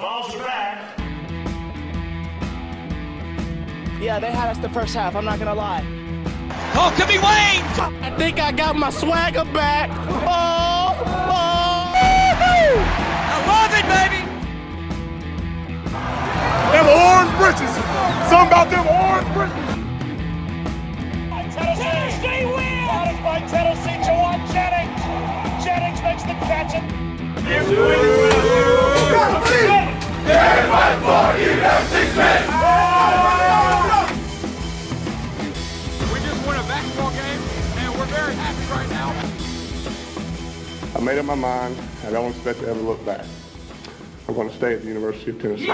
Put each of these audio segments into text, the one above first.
Vols are back. Yeah, they had us the first half, I'm not gonna lie. Oh, could be Wayne! I think I got my swagger back. Oh! I love it, baby! Them orange britches. Something about them orange britches. Tennessee wins! Got it by Tennessee to one Jennings. Jennings makes the catch. We just won a basketball game, and we're very happy right now. I made up my mind. I don't expect to ever look back. I'm going to stay at the University of Tennessee.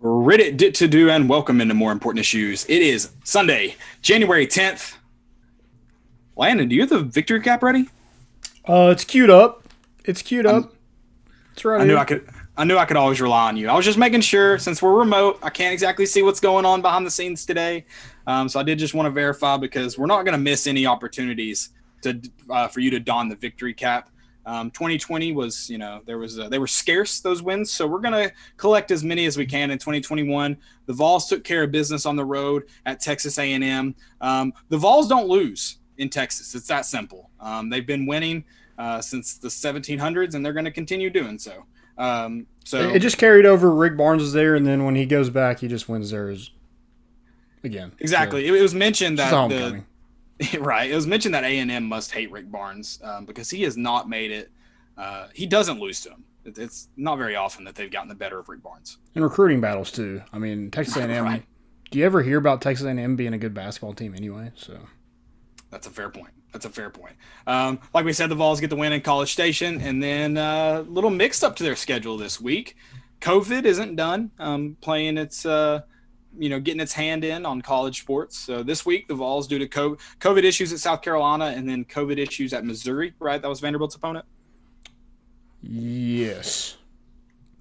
Reddit to do and welcome into more important issues. It is Sunday, January 10th. Landon, do you have the victory cap ready? It's queued up. It's right here. I knew I could always rely on you. I was just making sure, since we're remote, I can't exactly see what's going on behind the scenes today. So I did just want to verify, because we're not going to miss any opportunities to for you to don the victory cap. 2020 was, they were scarce, those wins. So we're going to collect as many as we can in 2021. The Vols took care of business on the road at Texas A&M. The Vols don't lose in Texas. It's that simple. They've been winning since the 1700s, and they're going to continue doing so. It just carried over. Rick Barnes is there, and then when he goes back, he just wins theirs again. Exactly. So, it was mentioned that right. It was mentioned that A&M must hate Rick Barnes because he has not made it. He doesn't lose to him. It's not very often that they've gotten the better of Rick Barnes. In recruiting battles too. I mean, Texas A&M. Right. Do you ever hear about Texas A&M being a good basketball team anyway? So that's a fair point. Like we said, the Vols get the win in College Station, and then a little mixed up to their schedule this week. COVID isn't done playing its, getting its hand in on college sports. So this week, the Vols, due to COVID issues at South Carolina and then COVID issues at Missouri, right? That was Vanderbilt's opponent? Yes.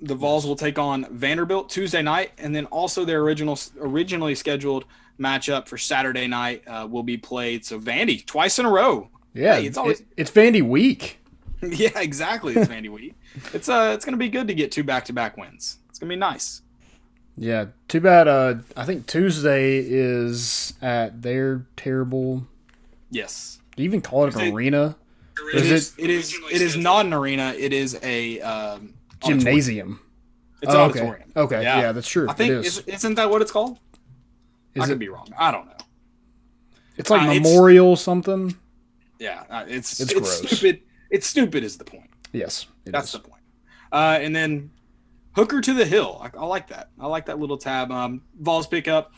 The Vols will take on Vanderbilt Tuesday night, and then also their originally scheduled matchup for Saturday night will be played. So Vandy twice in a row. Yeah, hey, it's Vandy week. Yeah, exactly. It's Vandy week. It's going to be good to get two back-to-back wins. It's going to be nice. Yeah, too bad. I think Tuesday is at their terrible. Yes. Do you even call it an arena? It is not an arena. It is a gymnasium. It's an auditorium. Okay, yeah, that's true. I think it is. Isn't that what it's called? I could be wrong. I don't know. It's like Memorial something. Yeah, it's gross. Stupid. It's stupid is the point. Yes, that's the point. And then Hooker to the Hill. I like that. I like that little tab. Vols pick up.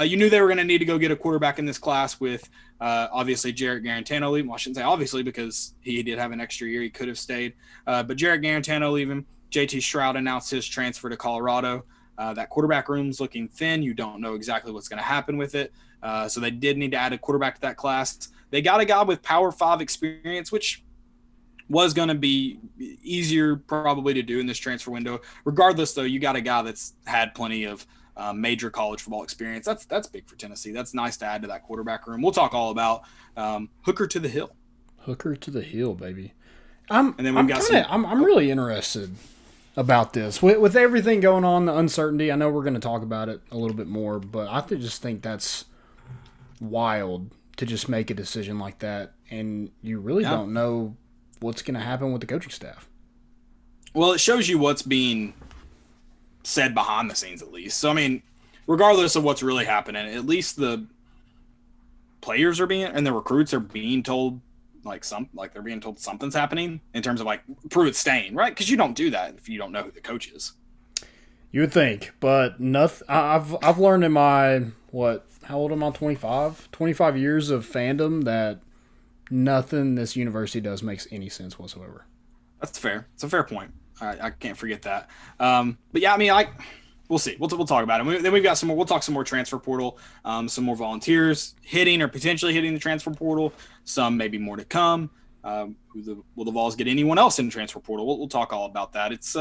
You knew they were going to need to go get a quarterback in this class with obviously Jarrett Garantano leaving. Well, I shouldn't say obviously, because he did have an extra year. He could have stayed. But Jarrett Garantano leaving. JT Stroud announced his transfer to Colorado. That quarterback room's looking thin. You don't know exactly what's going to happen with it. So they did need to add a quarterback to that class. They got a guy with Power 5 experience, which was going to be easier probably to do in this transfer window. Regardless, though, you got a guy that's had plenty of major college football experience. That's big for Tennessee. That's nice to add to that quarterback room. We'll talk all about Hooker to the Hill. Hooker to the Hill, baby. I'm really interested about this with everything going on, the uncertainty. I know we're going to talk about it a little bit more, but I just think that's wild to just make a decision like that, and you really don't know what's going to happen with the coaching staff. Well, it shows you what's being said behind the scenes, at least. So, I mean, regardless of what's really happening, at least the players are being, and the recruits are being told, they're being told something's happening in terms of Pruitt staying, right? Because you don't do that if you don't know who the coach is. You would think, but nothing. I've learned in my how old am I? 25 years of fandom that nothing this university does makes any sense whatsoever. That's fair. It's a fair point. I can't forget that. But yeah, I mean, we'll see. We'll talk about it. Then we've got some more. We'll talk some more transfer portal. Some more volunteers hitting or potentially hitting the transfer portal. Some maybe more to come. Will the Vols get anyone else in the transfer portal? We'll talk all about that. It's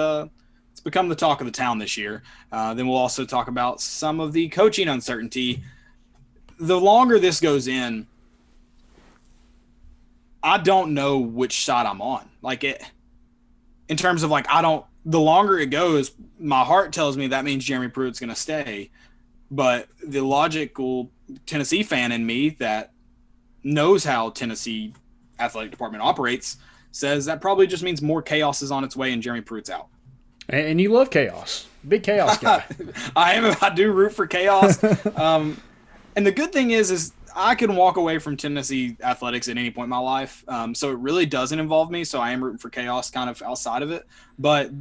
become the talk of the town this year. Then we'll also talk about some of the coaching uncertainty. The longer this goes in, I don't know which side I'm on. Like it, in terms of like, the longer it goes, my heart tells me that means Jeremy Pruitt's going to stay. But the logical Tennessee fan in me that knows how Tennessee athletic department operates says that probably just means more chaos is on its way and Jeremy Pruitt's out. And you love chaos. Big chaos guy. I do root for chaos. And the good thing is I can walk away from Tennessee athletics at any point in my life. So it really doesn't involve me. So I am rooting for chaos kind of outside of it. But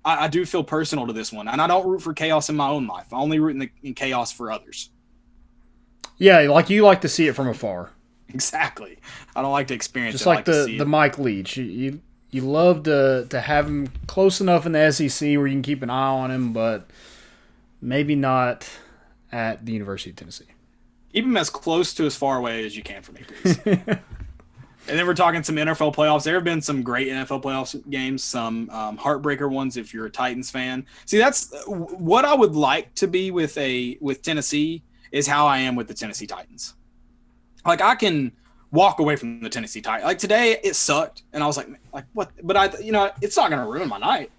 I do feel personal to this one. And I don't root for chaos in my own life. I only root in chaos for others. Yeah, like you like to see it from afar. Exactly. I don't like to experience just it. Like the Mike Leach. You love to have him close enough in the SEC where you can keep an eye on him, but maybe not at the University of Tennessee. Keep him as close to as far away as you can from me, please. And then we're talking some NFL playoffs. There have been some great NFL playoffs games, some heartbreaker ones if you're a Titans fan. See, that's what I would like to be with Tennessee is how I am with the Tennessee Titans. Like I can walk away from the Tennessee Titans. Like today, it sucked, and I was like what? But it's not going to ruin my night.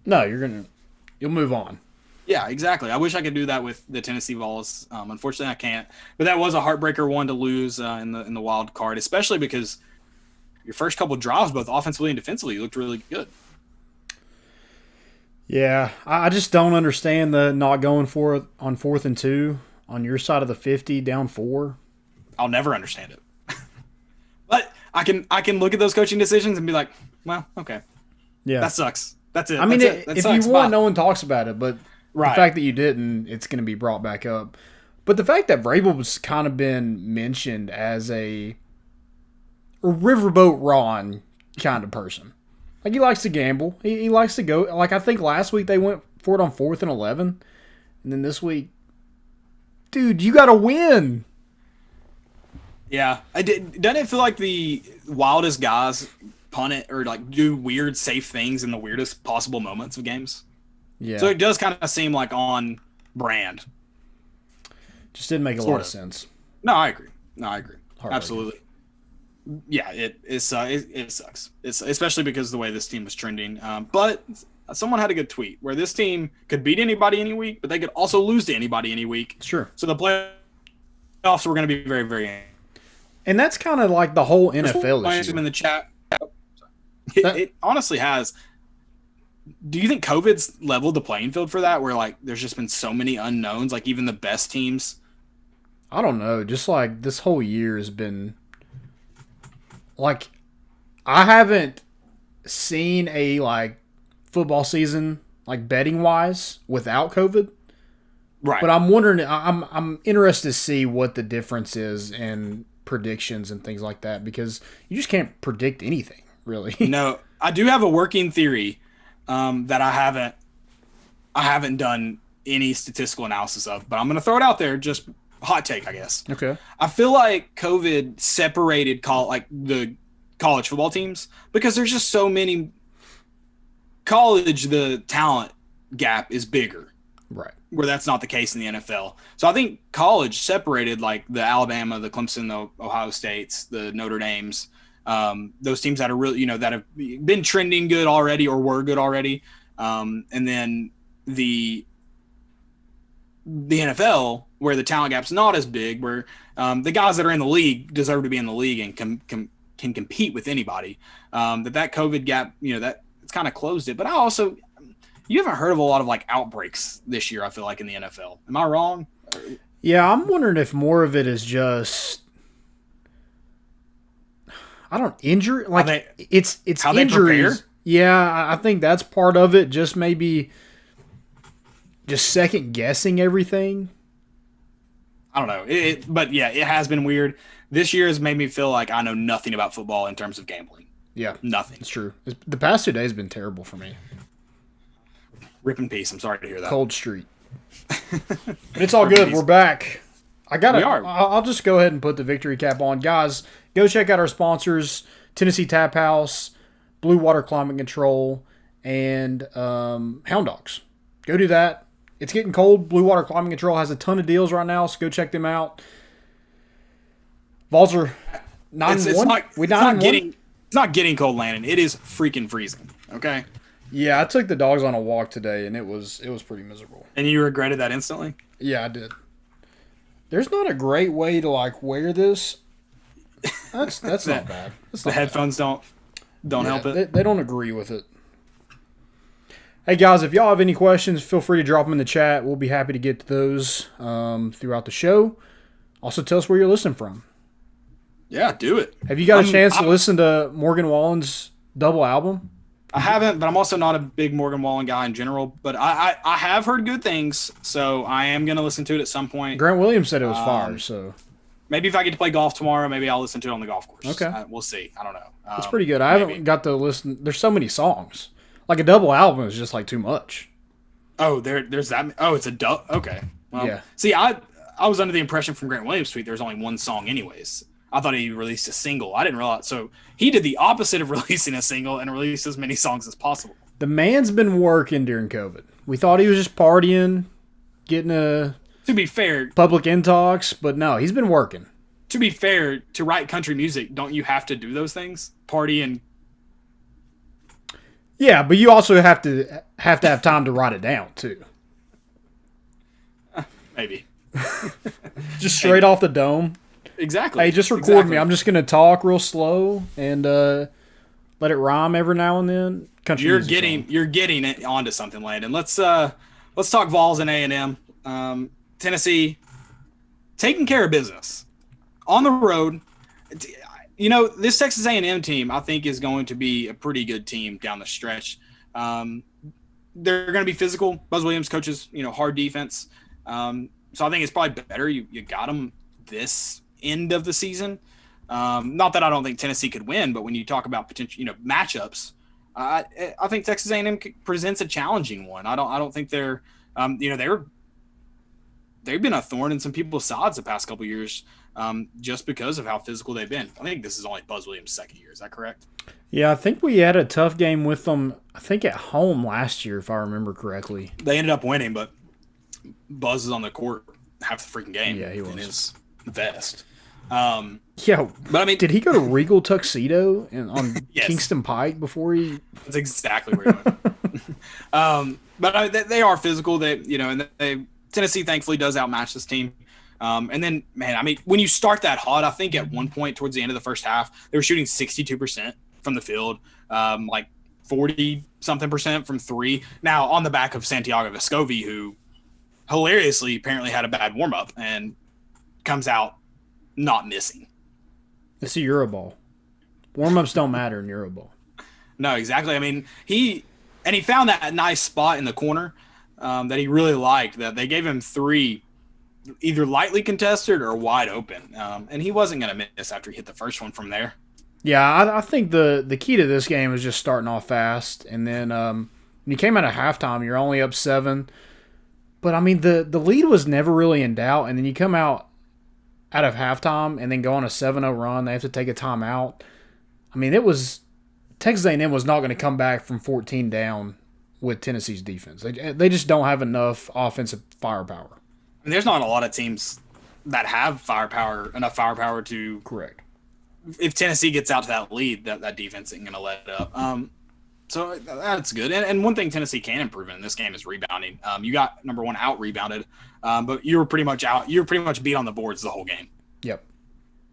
No, you'll move on. Yeah, exactly. I wish I could do that with the Tennessee Vols. Unfortunately, I can't. But that was a heartbreaker one to lose in the wild card, especially because your first couple drives, both offensively and defensively, looked really good. Yeah, I just don't understand the not going for it on 4th and 2 on your side of the 50, down 4. I'll never understand it. But I can look at those coaching decisions and be like, well, okay, yeah, that sucks. That's it. I mean, That if sucks. you won, no one talks about it, but right. The fact that you didn't, it's going to be brought back up. But the fact that Vrabel's kind of been mentioned as a riverboat Ron kind of person. Like, he likes to gamble. He likes to go. Like, I think last week they went for it on 4th and 11. And then this week, dude, you got to win. Yeah. Doesn't it feel like the wildest guys punt it or, like, do weird, safe things in the weirdest possible moments of games? Yeah. So it does kind of seem like on brand. Just didn't make a lot of sense. No, I agree. Hard Absolutely. Yeah, it sucks. It's especially because of the way this team was trending. But someone had a good tweet where this team could beat anybody any week, but they could also lose to anybody any week. Sure. So the playoffs were going to be very, very. And that's kind of like the whole NFL this issue. in the chat. It honestly has. Do you think COVID's leveled the playing field for that? Where like there's just been so many unknowns, like even the best teams. I don't know. Just like this whole year has been. Like, I haven't seen a like football season like betting wise without COVID. Right. But I'm wondering. I'm interested to see what the difference is in predictions and things like that because you just can't predict anything really. No, I do have a working theory that I haven't done any statistical analysis of, but I'm going to throw it out there. Just hot take, I guess. Okay. I feel like COVID separated the college football teams because there's just so many. College, the talent gap is bigger. Right. Where that's not the case in the NFL. So I think college separated like the Alabama, the Clemson, the Ohio States, the Notre Dames, those teams that are really, that have been trending good already or were good already. And then the NFL where the talent gap's not as big, where the guys that are in the league deserve to be in the league and can compete with anybody. That COVID gap, that it's kind of closed it. But you haven't heard of a lot of like outbreaks this year, I feel like, in the NFL. Am I wrong? Yeah, I'm wondering if more of it is just injury. Like it's how injuries. Yeah, I think that's part of it. Just maybe just second guessing everything. I don't know. But yeah, it has been weird. This year has made me feel like I know nothing about football in terms of gambling. Yeah, nothing. It's true. The past 2 days have been terrible for me. Rip in peace. I'm sorry to hear that. Cold Street. But it's all good. We're back. I'll just go ahead and put the victory cap on. Guys, go check out our sponsors, Tennessee Tap House, Blue Water Climate Control, and Hound Dogs. Go do that. It's getting cold. Blue Water Climate Control has a ton of deals right now, so go check them out. Vols are It's not getting cold, Landon. It is freaking freezing. Okay. Yeah, I took the dogs on a walk today, and it was pretty miserable. And you regretted that instantly? Yeah, I did. There's not a great way to like wear this. That's not bad. The headphones don't help it. They don't agree with it. Hey guys, if y'all have any questions, feel free to drop them in the chat. We'll be happy to get to those throughout the show. Also, tell us where you're listening from. Yeah, do it. Have you got a chance to listen to Morgan Wallen's double album? I haven't, but I'm also not a big Morgan Wallen guy in general. But I have heard good things, so I am going to listen to it at some point. Grant Williams said it was fire, so maybe if I get to play golf tomorrow, maybe I'll listen to it on the golf course. Okay, we'll see. I don't know. It's pretty good. I haven't got to listen. There's so many songs. Like a double album is just like too much. Oh, there's that. Oh, it's a double. Okay. Well, yeah. See, I was under the impression from Grant Williams' tweet there's only one song, anyways. I thought he released a single. I didn't realize. So he did the opposite of releasing a single and released as many songs as possible. The man's been working during COVID. We thought he was just partying, getting a To be fair, public intox, but no, he's been working. To be fair, to write country music, don't you have to do those things? Party and yeah, but you also have to have time to write it down too. Maybe. Just straight off the dome. Exactly. Hey, just record me. I'm just gonna talk real slow and let it rhyme every now and then. Country you're getting it onto something, Landon. Let's talk Vols and A&M. Tennessee taking care of business on the road. You know, this Texas A&M team, I think, is going to be a pretty good team down the stretch. They're going to be physical. Buzz Williams coaches, hard defense. So I think it's probably better you got them this end of the season. Not that I don't think Tennessee could win, but when you talk about potential, matchups, I think Texas A&M presents a challenging one. I don't think they're, they've been a thorn in some people's sides the past couple of years, just because of how physical they've been. I think this is only Buzz Williams' second year. Is that correct? Yeah, I think we had a tough game with them, I think at home last year, if I remember correctly. They ended up winning, but Buzz is on the court half the freaking game. Yeah, he was. In his vest. Yeah, but I mean, did he go to Regal Tuxedo on yes. Kingston Pike before he? That's exactly where he went. But they are physical. Tennessee thankfully does outmatch this team. And then, man, I mean, when you start that hot, I think at one point towards the end of the first half, they were shooting 62% from the field, like 40-something% from three. Now, on the back of Santiago Vescovi, who hilariously apparently had a bad warm-up and comes out not missing. It's a Euroball. Warm-ups don't matter in Euroball. No, exactly. I mean, he found that nice spot in the corner that he really liked, that they gave him three either lightly contested or wide open. And he wasn't going to miss after he hit the first one from there. Yeah, I think the key to this game is just starting off fast. And then when you came out of halftime, you're only up 7. But, I mean, the lead was never really in doubt. And then you come out of halftime and then go on a 7-0 run. They have to take a timeout. I mean, Texas A&M was not going to come back from 14 down with Tennessee's defense. They just don't have enough offensive firepower. And there's not a lot of teams that have enough firepower to correct. If Tennessee gets out to that lead, that defense isn't going to let it up. So that's good. And one thing Tennessee can improve in this game is rebounding. You got number one out rebounded, but you were pretty much out. You were pretty much beat on the boards the whole game. Yep.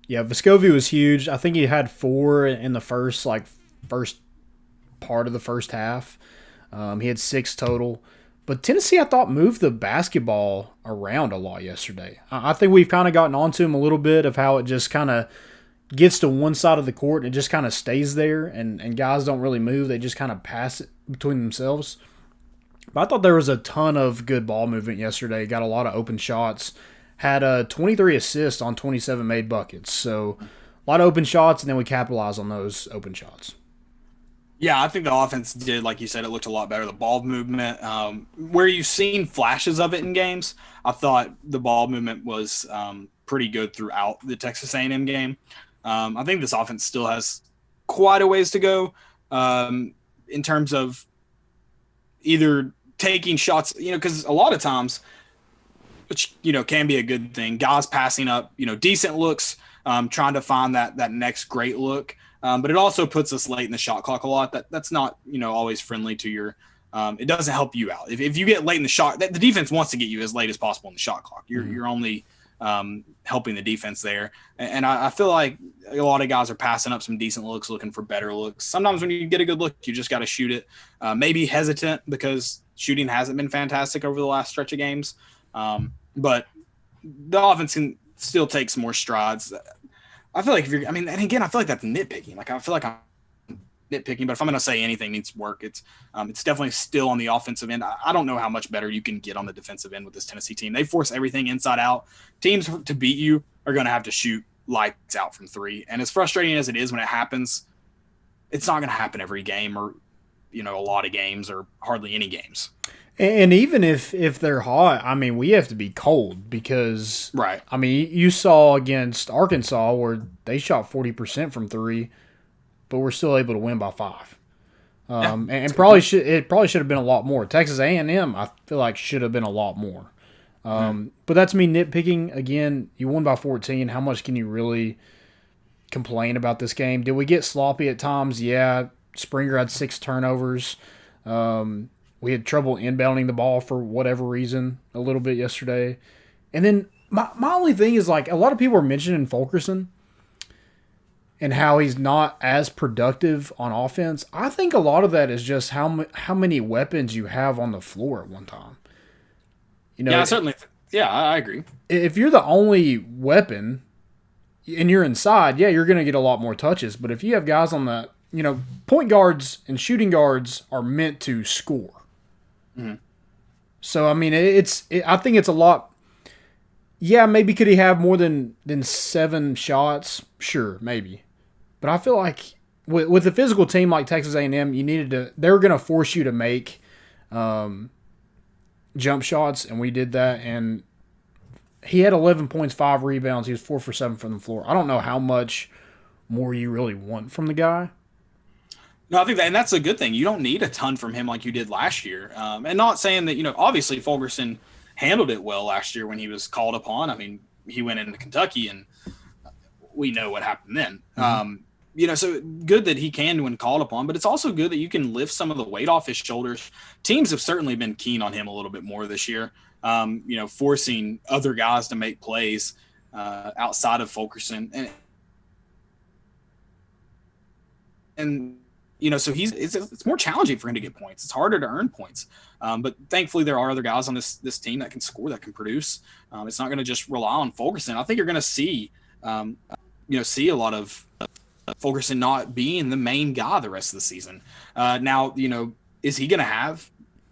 Yeah, Vescovi was huge. I think he had 4 in the first part of the first half. He had 6 total. But Tennessee, I thought, moved the basketball around a lot yesterday. I think we've kind of gotten onto him a little bit of how it just kind of gets to one side of the court and it just kind of stays there, and guys don't really move. They just kind of pass it between themselves. But I thought there was a ton of good ball movement yesterday. Got a lot of open shots. Had 23 assists on 27 made buckets. So a lot of open shots, and then we capitalized on those open shots. Yeah, I think the offense did, like you said, it looked a lot better. The ball movement, where you've seen flashes of it in games, I thought the ball movement was pretty good throughout the Texas A&M game. I think this offense still has quite a ways to go in terms of either taking shots, because a lot of times which, can be a good thing. Guys passing up, decent looks, trying to find that next great look. But it also puts us late in the shot clock a lot. That's not, always friendly to your it doesn't help you out. If you get late in the shot, the defense wants to get you as late as possible in the shot clock. You're only helping the defense there. And I feel like a lot of guys are passing up some decent looks, looking for better looks. Sometimes when you get a good look, you just got to shoot it. Maybe hesitant because shooting hasn't been fantastic over the last stretch of games. But the offense can still take some more strides. I feel like and again, I feel like that's nitpicking. Like, I feel like I'm nitpicking, but if I'm going to say anything needs work, it's definitely still on the offensive end. I don't know how much better you can get on the defensive end with this Tennessee team. They force everything inside out. Teams to beat you are going to have to shoot lights out from three. And as frustrating as it is when it happens, it's not going to happen every game or, a lot of games or hardly any games. And even if they're hot, we have to be cold because, right. You saw against Arkansas where they shot 40% from three, but we're still able to win by 5. And it probably should have been a lot more. Texas A&M, I feel like, should have been a lot more. But that's me nitpicking. Again, you won by 14. How much can you really complain about this game? Did we get sloppy at times? Yeah. Springer had 6 turnovers. We had trouble inbounding the ball for whatever reason a little bit yesterday. And then my only thing is, like, a lot of people are mentioning Fulkerson and how he's not as productive on offense. I think a lot of that is just how many weapons you have on the floor at one time. Yeah, certainly. Yeah, I agree. If you're the only weapon and you're inside, yeah, you're going to get a lot more touches. But if you have guys on the, point guards and shooting guards are meant to score. Mm-hmm. So, I think it's a lot. Yeah, maybe could he have more than 7 shots? Sure, maybe. But I feel like with a physical team like Texas A&M, they're going to force you to make jump shots, and we did that. And he had 11 points, 5 rebounds. He was 4 for 7 from the floor. I don't know how much more you really want from the guy. No, I think and that's a good thing. You don't need a ton from him like you did last year. And not saying that, obviously Fulkerson handled it well last year when he was called upon. He went into Kentucky and we know what happened then. Mm-hmm. So good that he can when called upon, but it's also good that you can lift some of the weight off his shoulders. Teams have certainly been keen on him a little bit more this year, forcing other guys to make plays outside of Fulkerson. And so it's more challenging for him to get points. It's harder to earn points. But thankfully there are other guys on this team that can score, that can produce. It's not going to just rely on Fulkerson. I think you're going to see a lot of Fulkerson not being the main guy the rest of the season. Now, is he going to have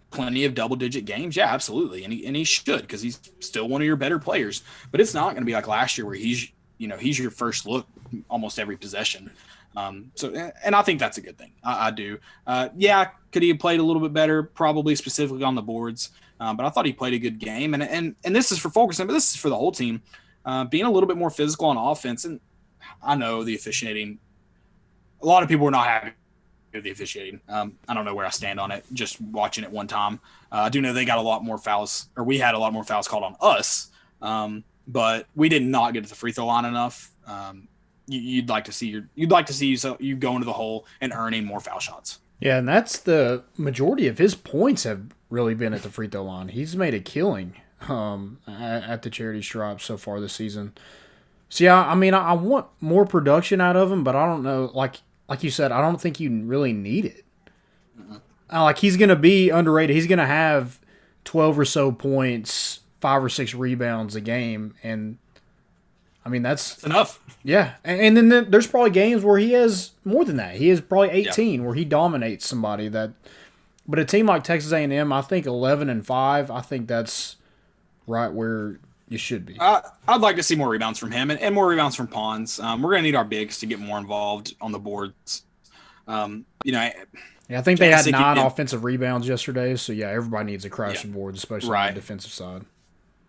plenty of double-digit games? Yeah, absolutely. And he should, because he's still one of your better players. But it's not going to be like last year where he's your first look almost every possession. And I think that's a good thing. I do. Could he have played a little bit better? Probably, specifically on the boards. But I thought he played a good game. And this is for Fulkerson, but this is for the whole team. Being a little bit more physical on offense. And I know the officiating, a lot of people were not happy with the officiating. I don't know where I stand on it, just watching it one time. I do know they got a lot more fouls, or we had a lot more fouls called on us. But we did not get to the free throw line enough. You'd like to see you go into the hole and earning more foul shots. Yeah, and that's the majority of his points have really been at the free throw line. He's made a killing at the charity stripe so far this season. So yeah, I want more production out of him, but I don't know. Like you said, I don't think you really need it. Mm-hmm. He's going to be underrated. He's going to have 12 or so points, 5 or 6 rebounds a game, and that's enough. Yeah, and then there's probably games where he has more than that. He has probably 18 where he dominates somebody. But a team like Texas A&M, I think 11-5. I think that's right where you should be. I'd like to see more rebounds from him and more rebounds from Pons. We're going to need our bigs to get more involved on the boards. I think they had 9 offensive rebounds yesterday. So yeah, everybody needs to crash the boards, especially on the defensive side.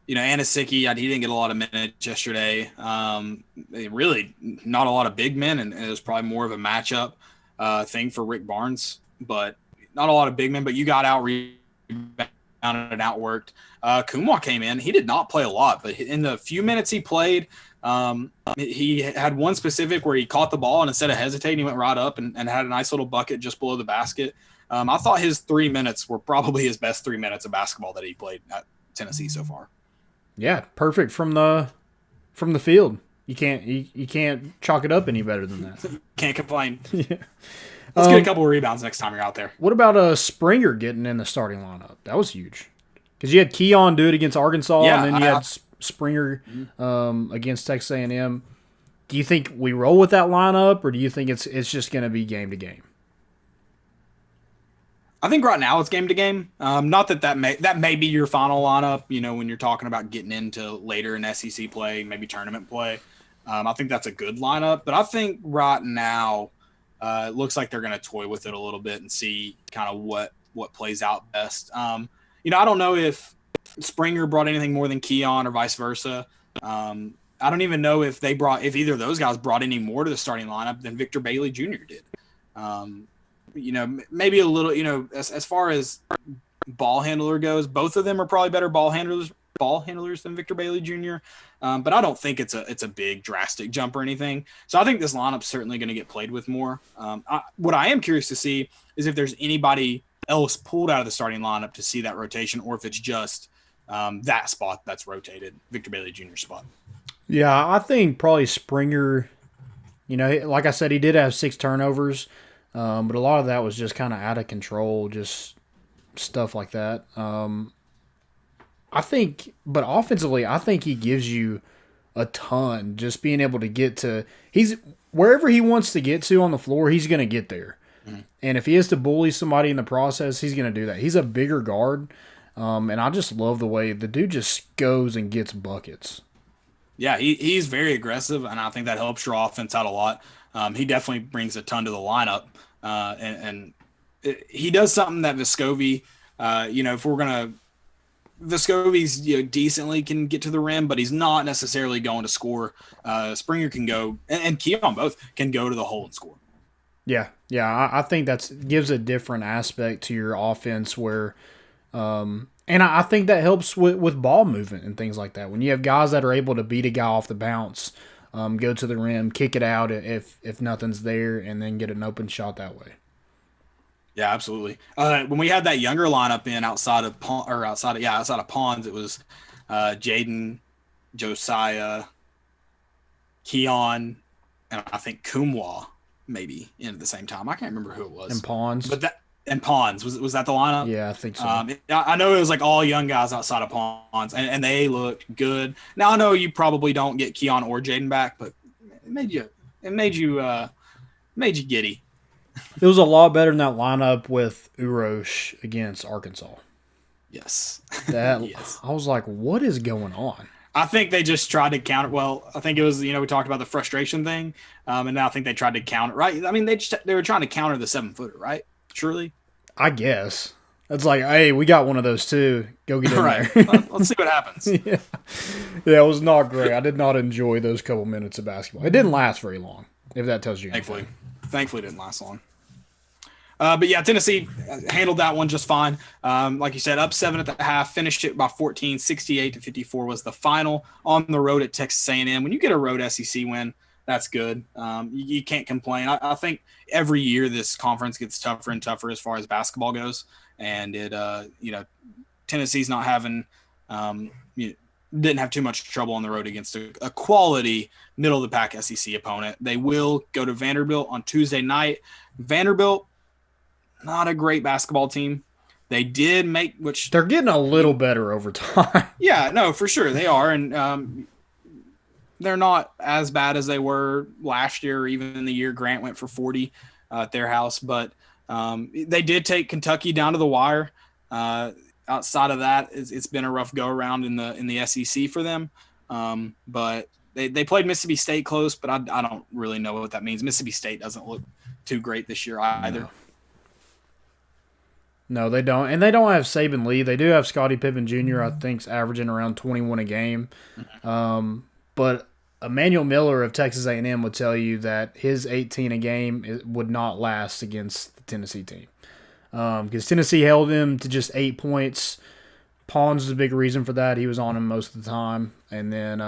Anasicki, he didn't get a lot of minutes yesterday. Really not a lot of big men, and it was probably more of a matchup thing for Rick Barnes. But not a lot of big men, but you got out and outworked. Kumwa came in. He did not play a lot, but in the few minutes he played, he had one specific where he caught the ball and instead of hesitating, he went right up and had a nice little bucket just below the basket. I thought his 3 minutes were probably his best 3 minutes of basketball that he played at Tennessee so far. Yeah, perfect from the field. You can't chalk it up any better than that. Can't complain. Yeah. Let's get a couple of rebounds next time you're out there. What about Springer getting in the starting lineup? That was huge. Because you had Keon do it against Arkansas, Yeah, and then you had Springer against Texas A&M. Do you think we roll with that lineup, or do you think it's just going to be game to game? I think right now it's game to game. Not that may be your final lineup. You know, when you're talking about getting into later in SEC play, maybe tournament play. I think that's a good lineup. But I think right now it looks like they're going to toy with it a little bit and see kind of what plays out best. You know, I don't know if Springer brought anything more than Keon or vice versa. I don't even know if either of those guys brought any more to the starting lineup than Victor Bailey Jr. did. You know, maybe a little, you know, as far as ball handler goes, both of them are probably better ball handlers than Victor Bailey Jr. But I don't think it's a big drastic jump or anything. So I think this lineup's certainly going to get played with more. What I am curious to see is if there's anybody else pulled out of the starting lineup to see that rotation, or if it's just that spot that's rotated, Victor Bailey Jr. spot. Yeah, I think probably Springer. You know, like I said, he did have 6 turnovers. But a lot of that was just kind of out of control, just stuff like that. I think, but offensively, I think he gives you a ton. Just being able to get to, wherever he wants to get to on the floor, he's going to get there. Mm-hmm. And if he has to bully somebody in the process, he's going to do that. He's a bigger guard, and I just love the way the dude just goes and gets buckets. Yeah, he's very aggressive, and I think that helps your offense out a lot. He definitely brings a ton to the lineup, and he does something that Vescovi, you know, if we're going to – Vescovi's, you know, decently can get to the rim, but he's not necessarily going to score. Springer can go – and Keon both can go to the hole and score. Yeah, I think that gives a different aspect to your offense where and I think that helps with ball movement and things like that. When you have guys that are able to beat a guy off the bounce – go to the rim, kick it out if nothing's there, and then get an open shot that way. Yeah, absolutely. When we had that younger lineup in outside of Pons, it was Jaden, Josiah, Keon, and I think Kumwa maybe in at the same time. I can't remember who it was. And Pons. And Pons, was that the lineup? Yeah, I think so. I know it was like all young guys outside of Pons, and they looked good. Now I know you probably don't get Keon or Jaden back, but it made you giddy. It was a lot better than that lineup with Urosh against Arkansas. Yes. Yes. I was like, what is going on? I think they just tried to counter. Well, I think it was, you know, we talked about the frustration thing, and now I think they tried to counter. Right? I mean, they were trying to counter the 7-footer, right? Surely. I guess. It's like, hey, we got one of those too. Go get in right. there. Let's see what happens. Yeah, it was not great. I did not enjoy those couple minutes of basketball. It didn't last very long, if that tells you anything. Thankfully, it didn't last long. But yeah, Tennessee handled that one just fine. Like you said, up 7 at the half, finished it by 14, 68-54 was the final on the road at Texas A&M. When you get a road SEC win, that's good. You can't complain. I think every year this conference gets tougher and tougher as far as basketball goes, and it, you know, Tennessee's not having, didn't have too much trouble on the road against a quality middle of the pack SEC opponent. They will go to Vanderbilt on Tuesday night. Vanderbilt, not a great basketball team. They did make, which they're getting a little better over time. Yeah, no, for sure they are, and they're not as bad as they were last year or even in the year Grant went for 40 at their house. But they did take Kentucky down to the wire. Outside of that, it's been a rough go around in the SEC for them. But they played Mississippi State close, but I don't really know what that means. Mississippi State doesn't look too great this year either. No, they don't. And they don't have Saban Lee. They do have Scottie Pippen Jr., I think's averaging around 21 a game. But Emmanuel Miller of Texas A&M would tell you that his 18 a game would not last against the Tennessee team. Because Tennessee held him to just 8 points Pons is a big reason for that. He was on him most of the time. And then,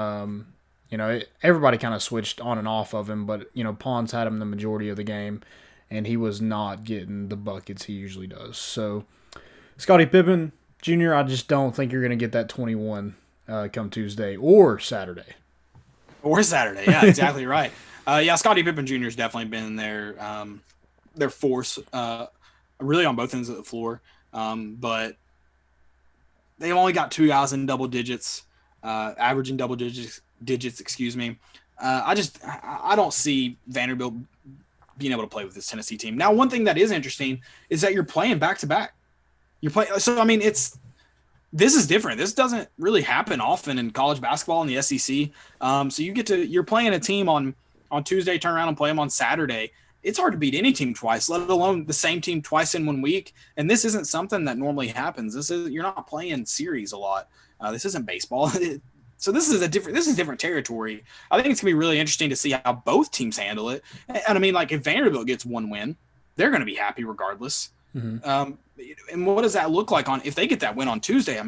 everybody kind of switched on and off of him. But, Pons had him the majority of the game, and he was not getting the buckets he usually does. So, Scottie Pippen Jr., I just don't think you're going to get that 21 come Tuesday or Saturday. Or Saturday, yeah, exactly right. Scottie Pippen Jr. has definitely been their force, really on both ends of the floor. But they've only got 2 guys in double digits, averaging double digits. Excuse me. I don't see Vanderbilt being able to play with this Tennessee team. Now, one thing that is interesting is that you're playing back to back. This is different. This doesn't really happen often in college basketball in the SEC. So you're playing a team on Tuesday, turn around and play them on Saturday. It's hard to beat any team twice, let alone the same team twice in 1 week. And this isn't something that normally happens. You're not playing series a lot. This isn't baseball. So this is different territory. I think it's gonna be really interesting to see how both teams handle it. And if Vanderbilt gets one win, they're gonna be happy regardless. Mm-hmm. And what does that look like if they get that win on Tuesday?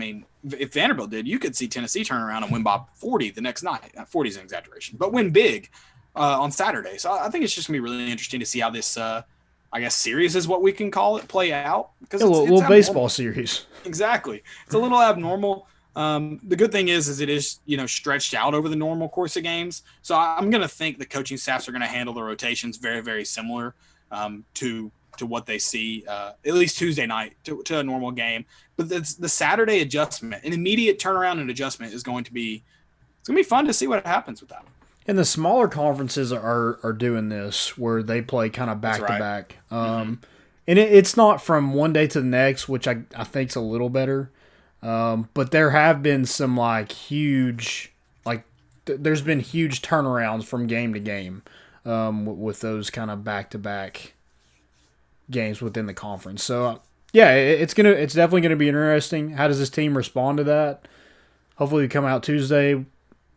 If Vanderbilt did, you could see Tennessee turn around and win by 40 the next night. 40 is an exaggeration, but win big on Saturday. So I think it's just gonna be really interesting to see how this, series is what we can call it, play out. Because it's a little baseball series. Exactly, it's a little abnormal. The good thing is it is, stretched out over the normal course of games. So I'm going to think the coaching staffs are going to handle the rotations very, very similar to what they see, at least Tuesday night to a normal game. But the Saturday adjustment, an immediate turnaround and adjustment it's going to be fun to see what happens with that. And the smaller conferences are doing this where they play kind of back to back. And it's not from one day to the next, which I think is a little better. But there have been some huge, there's been huge turnarounds from game to game with those kind of back-to-back games within the conference. So, it's definitely gonna be interesting. How does this team respond to that? Hopefully we come out Tuesday,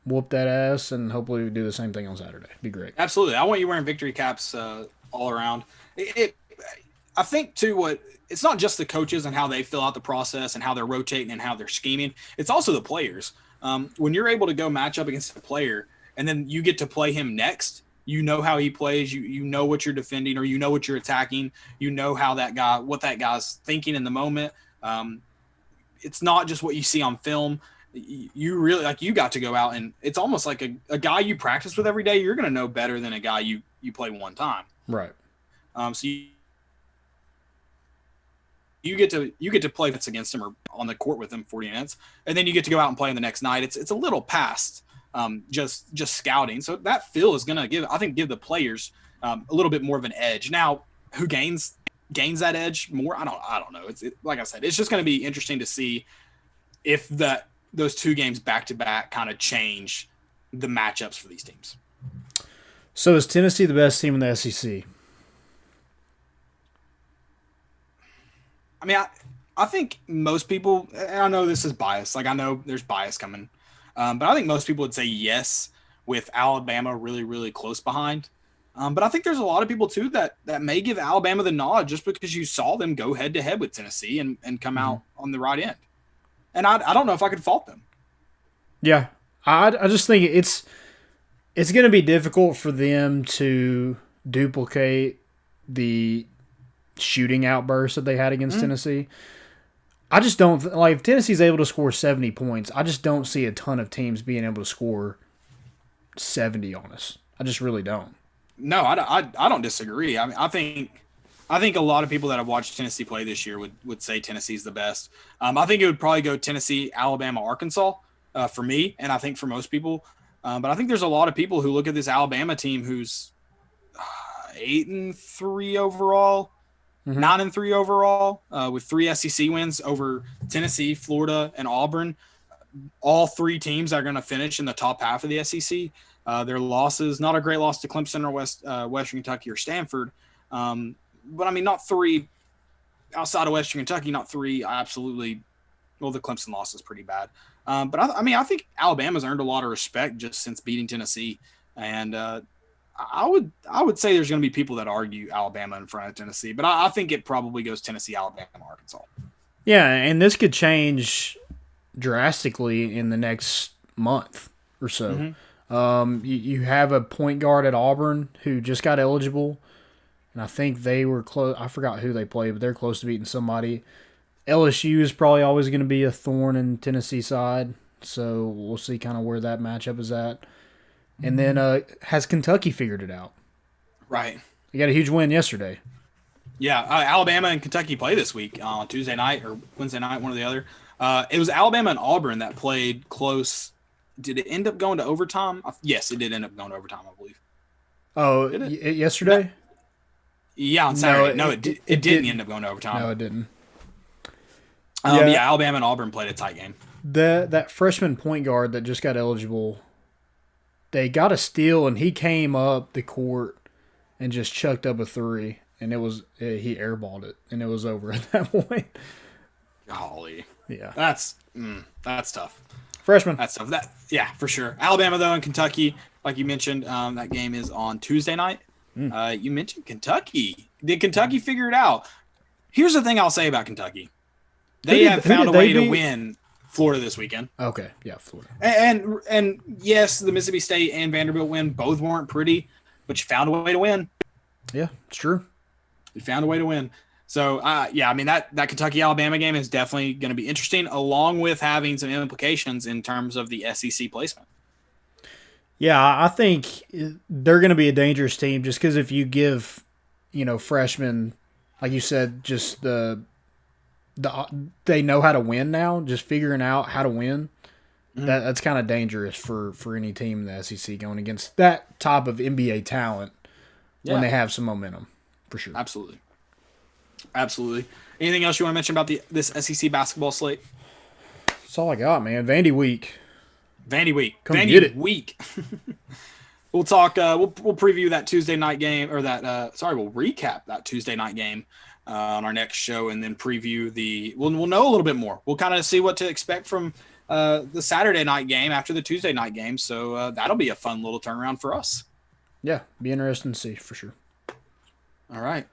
whoop that ass, and hopefully we do the same thing on Saturday. Be great. Absolutely. I want you wearing victory caps all around. I think, too, it's not just the coaches and how they fill out the process and how they're rotating and how they're scheming. It's also the players. When you're able to go match up against a player and then you get to play him next, you know how he plays, you know what you're defending or you know what you're attacking, you know what that guy's thinking in the moment. It's not just what you see on film. You really, you got to go out and it's almost like a guy you practice with every day. You're going to know better than a guy you play one time. Right. So you get to play against him or on the court with him 40 minutes, and then you get to go out and play him the next night. It's a little past just scouting. So that feel is going to give the players a little bit more of an edge. Now, who gains that edge more? I don't know. Like I said, it's just going to be interesting to see if those 2 games back to back kind of change the matchups for these teams. So is Tennessee the best team in the SEC? I think most people, and I know this is biased, I know there's bias coming, but I think most people would say yes, with Alabama really, really close behind. But I think there's a lot of people, too, that may give Alabama the nod just because you saw them go head-to-head with Tennessee and come out on the right end. And I don't know if I could fault them. Yeah, I just think it's going to be difficult for them to duplicate the shooting outbursts that they had against Tennessee. I just don't if Tennessee's able to score 70 points. I just don't see a ton of teams being able to score 70 on us. I just really don't. No, I don't disagree. I think a lot of people that have watched Tennessee play this year would say Tennessee's the best. I think it would probably go Tennessee, Alabama, Arkansas for me, and I think for most people. But I think there's a lot of people who look at this Alabama team who's 8-3 overall. 9-3 overall, with 3 SEC wins over Tennessee, Florida, and Auburn. All 3 teams are going to finish in the top half of the SEC. Their losses, not a great loss to Clemson or Western Kentucky or Stanford, but not 3 outside of Western Kentucky. Not 3 absolutely. Well, the Clemson loss is pretty bad, but I think Alabama's earned a lot of respect just since beating Tennessee, and I would say there's going to be people that argue Alabama in front of Tennessee, but I think it probably goes Tennessee, Alabama, Arkansas. Yeah, and this could change drastically in the next month or so. You have a point guard at Auburn who just got eligible, and I think they were close. I forgot who they played, but they're close to beating somebody. LSU is probably always going to be a thorn in Tennessee side, so we'll see kind of where that matchup is at. And then has Kentucky figured it out? Right. They got a huge win yesterday. Yeah, Alabama and Kentucky play this week on Tuesday night or Wednesday night, one or the other. It was Alabama and Auburn that played close. Did it end up going to overtime? Yes, it did end up going to overtime, I believe. Oh, yesterday? No. Yeah, on Saturday. It didn't end up going to overtime. No, it didn't. Yeah, Alabama and Auburn played a tight game. That freshman point guard that just got eligible, they got a steal, and he came up the court and just chucked up a three, and he airballed it, and it was over at that point. Golly. Yeah. That's tough. Freshman. That's tough. Yeah, for sure. Alabama, though, and Kentucky, like you mentioned, that game is on Tuesday night. You mentioned Kentucky. Did Kentucky figure it out? Here's the thing I'll say about Kentucky. They have found a way to win Florida this weekend. Okay, yeah, Florida. And yes, the Mississippi State and Vanderbilt win. Both weren't pretty, but you found a way to win. Yeah, it's true. You found a way to win. So, yeah, I mean, that Kentucky-Alabama game is definitely going to be interesting, along with having some implications in terms of the SEC placement. Yeah, I think they're going to be a dangerous team just because if you give, freshmen, like you said, just they know how to win now, just figuring out how to win. That's kind of dangerous for any team in the SEC going against that type of NBA talent when they have some momentum, for sure. Absolutely. Anything else you want to mention about this SEC basketball slate? That's all I got, man. Vandy week. Come Vandy get it. week. We'll talk. We'll preview that Tuesday night game, or that. We'll recap that Tuesday night game on our next show, and then preview the. We'll know a little bit more. We'll kind of see what to expect from the Saturday night game after the Tuesday night game. So that'll be a fun little turnaround for us. Yeah, be interesting to see for sure. All right.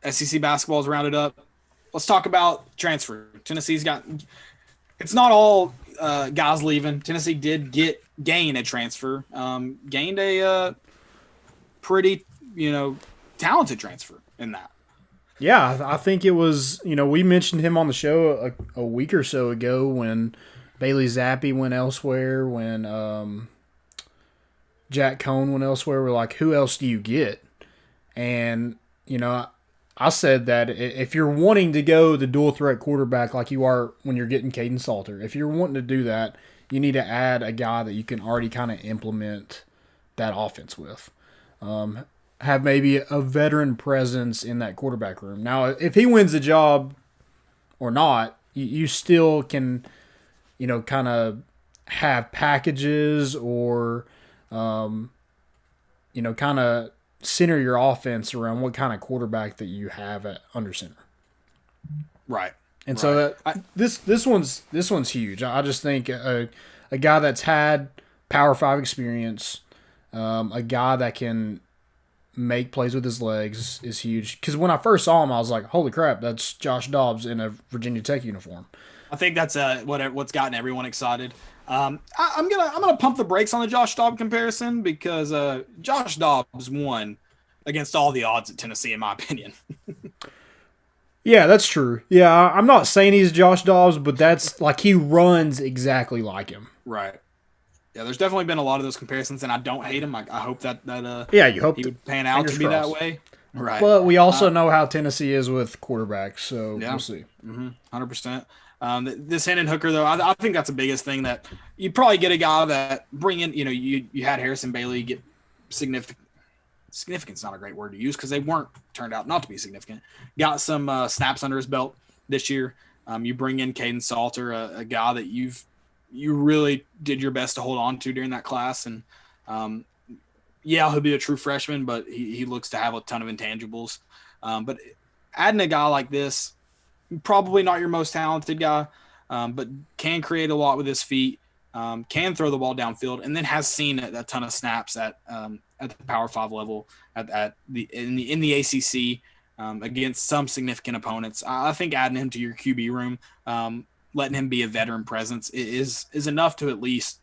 SEC basketball is rounded up. Let's talk about transfer. Tennessee's got. It's not all guys leaving. Tennessee did gain a transfer. Gained a pretty talented transfer in that. Yeah, I think it was. We mentioned him on the show a week or so ago when Bailey Zappi went elsewhere. When Jack Cohn went elsewhere, we're like, who else do you get? And I said that if you're wanting to go the dual threat quarterback like you are when you're getting Caden Salter, if you're wanting to do that, you need to add a guy that you can already kind of implement that offense with. Have maybe a veteran presence in that quarterback room. Now, if he wins the job or not, you still can, kind of have packages or, kind of center your offense around what kind of quarterback that you have under center. Right. And so this one's huge. I just think a guy that's had Power 5 experience, a guy that can make plays with his legs is huge. Because when I first saw him, I was like, "Holy crap, that's Josh Dobbs in a Virginia Tech uniform." I think that's what's gotten everyone excited. I'm gonna pump the brakes on the Josh Dobbs comparison because Josh Dobbs won against all the odds at Tennessee, in my opinion. Yeah, that's true. Yeah, I'm not saying he's Josh Dobbs, but that's like he runs exactly like him. Right. Yeah, there's definitely been a lot of those comparisons, and I don't hate him. I hope that you hope he would pan out to be crossed. that way. Right. But we also know how Tennessee is with quarterbacks, so we'll see. 100%. This Hendon Hooker, though, I think that's the biggest thing that you probably get a guy that bring in. You had Harrison Bailey get significant. Significant's not a great word to use because they weren't turned out not to be significant. Got some snaps under his belt this year. You bring in Caden Salter, a guy that you really did your best to hold on to during that class, and he'll be a true freshman, but he looks to have a ton of intangibles. But adding a guy like this, probably not your most talented guy, but can create a lot with his feet, can throw the ball downfield, and then has seen a ton of snaps at the Power 5 level in the ACC against some significant opponents. I think adding him to your QB room letting him be a veteran presence is enough to at least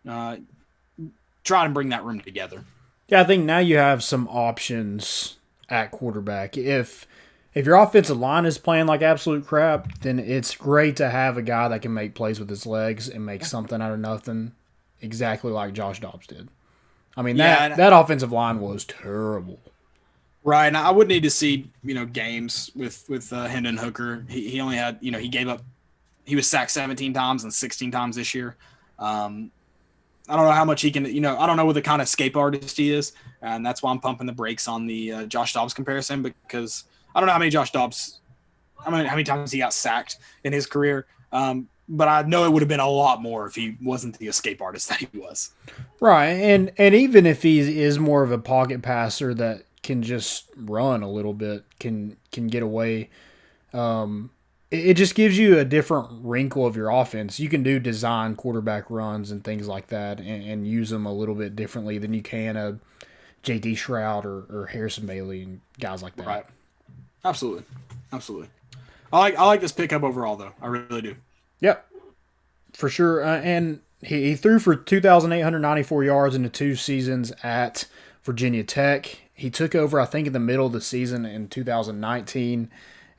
try and bring that room together. Yeah, I think now you have some options at quarterback. If your offensive line is playing like absolute crap, then it's great to have a guy that can make plays with his legs and make something out of nothing, exactly like Josh Dobbs did. I mean, that offensive line was terrible. Right, and I would need to see games with Hendon Hooker. He only had he was sacked 17 times and 16 times this year. I don't know how much he can, I don't know what the kind of escape artist he is, and that's why I'm pumping the brakes on the Josh Dobbs comparison, because I don't know how many times he got sacked in his career, but I know it would have been a lot more if he wasn't the escape artist that he was. Right, and even if he is more of a pocket passer that can just run a little bit, can get away, it just gives you a different wrinkle of your offense. You can do design quarterback runs and things like that and use them a little bit differently than you can a J.D. Shroud or Harrison Bailey and guys like that. Right. Absolutely. I like this pickup overall, though. I really do. Yep. For sure. And he threw for 2,894 yards in the 2 seasons at Virginia Tech. He took over, I think, in the middle of the season in 2019.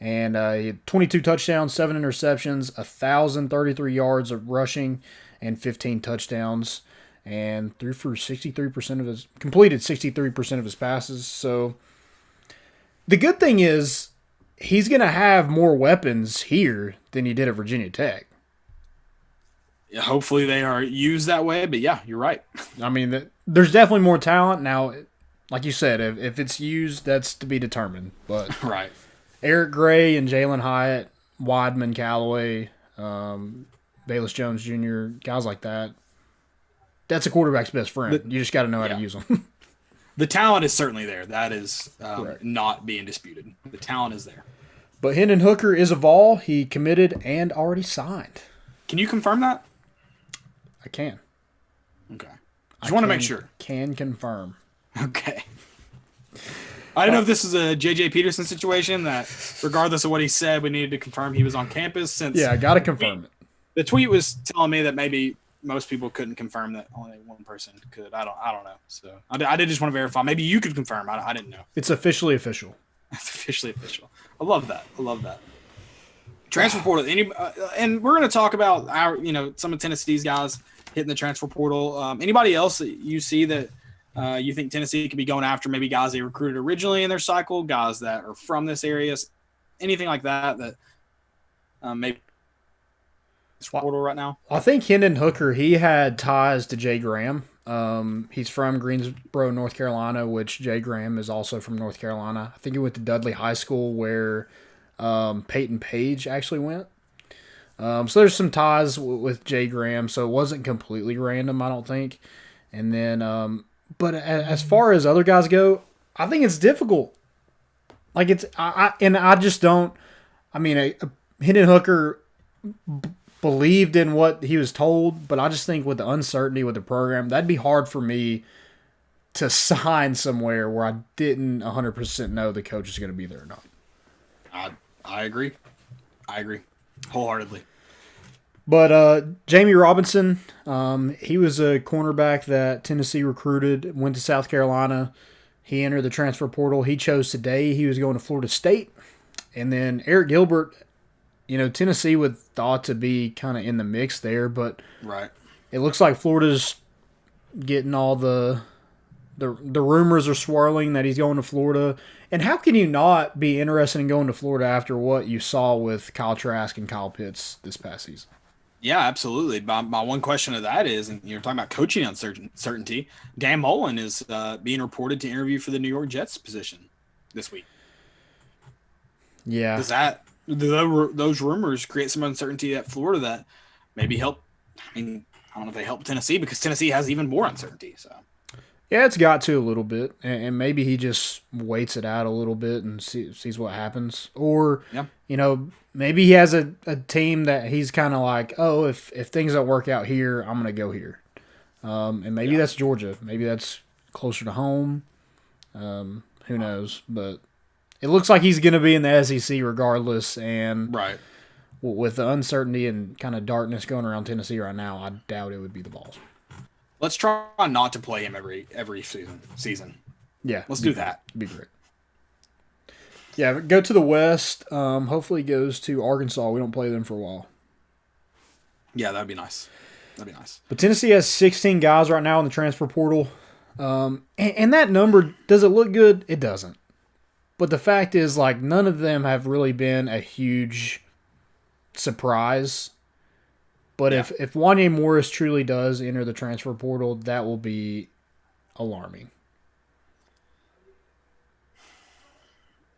And he had 22 touchdowns, 7 interceptions, 1,033 yards of rushing, and 15 touchdowns, and threw for completed 63% of his passes. So the good thing is he's going to have more weapons here than he did at Virginia Tech. Yeah, hopefully they are used that way, but yeah, you're right. I mean, there's definitely more talent. Now, like you said, if it's used, that's to be determined. But right. Eric Gray and Jalen Hyatt, Weidman, Callaway, Bayless Jones Jr., guys like that. That's a quarterback's best friend. You just got to know how to use them. The talent is certainly there. That is not being disputed. The talent is there. But Hendon Hooker is a Vol. He committed and already signed. Can you confirm that? I can. Okay. Just want to make sure. Can confirm. Okay. I don't know if this is a J.J. Peterson situation that, regardless of what he said, we needed to confirm he was on campus. I got to confirm it. The tweet was telling me that maybe most people couldn't confirm that only one person could. I don't know. So I did just want to verify. Maybe you could confirm. I didn't know. It's officially official. It's officially official. I love that. Transfer portal. And we're going to talk about some of Tennessee's guys hitting the transfer portal. Anybody else that you see that you think Tennessee could be going after, maybe guys they recruited originally in their cycle, guys that are from this area, anything like that maybe portal right now? I think Hendon Hooker, he had ties to Jay Graham. He's from Greensboro, North Carolina, which Jay Graham is also from North Carolina. I think he went to Dudley High School where Peyton Page actually went. So there's some ties with Jay Graham, so it wasn't completely random, I don't think. And then but as far as other guys go, I think it's difficult. Like I just don't. I mean, Hendon Hooker believed in what he was told, but I just think with the uncertainty with the program, that'd be hard for me to sign somewhere where I didn't 100% know the coach is going to be there or not. I agree wholeheartedly. But Jamie Robinson, he was a cornerback that Tennessee recruited, went to South Carolina. He entered the transfer portal. He chose today. He was going to Florida State. And then Eric Gilbert, Tennessee would thought to be kind of in the mix there, but right. It looks like Florida's getting all the rumors are swirling that he's going to Florida. And how can you not be interested in going to Florida after what you saw with Kyle Trask and Kyle Pitts this past season? Yeah, absolutely. My one question of that is, and you're talking about coaching uncertainty, Dan Mullen is being reported to interview for the New York Jets position this week. Yeah. Do those rumors create some uncertainty at Florida that maybe help? I mean, I don't know if they help Tennessee because Tennessee has even more uncertainty. So. Yeah, it's got to a little bit, and maybe he just waits it out a little bit and sees what happens. Or, maybe he has a team that he's kind of like, oh, if things don't work out here, I'm going to go here. And maybe that's Georgia. Maybe that's closer to home. Who knows? But it looks like he's going to be in the SEC regardless, and right. with the uncertainty and kind of darkness going around Tennessee right now, I doubt it would be the Vols. Let's try not to play him every season. Yeah. Let's do that. It'd be great. Yeah, go to the West. Hopefully he goes to Arkansas. We don't play them for a while. Yeah, that'd be nice. But Tennessee has 16 guys right now in the transfer portal. And that number, does it look good? It doesn't. But the fact is, like, none of them have really been a huge surprise. But if Wanye Morris truly does enter the transfer portal, that will be alarming.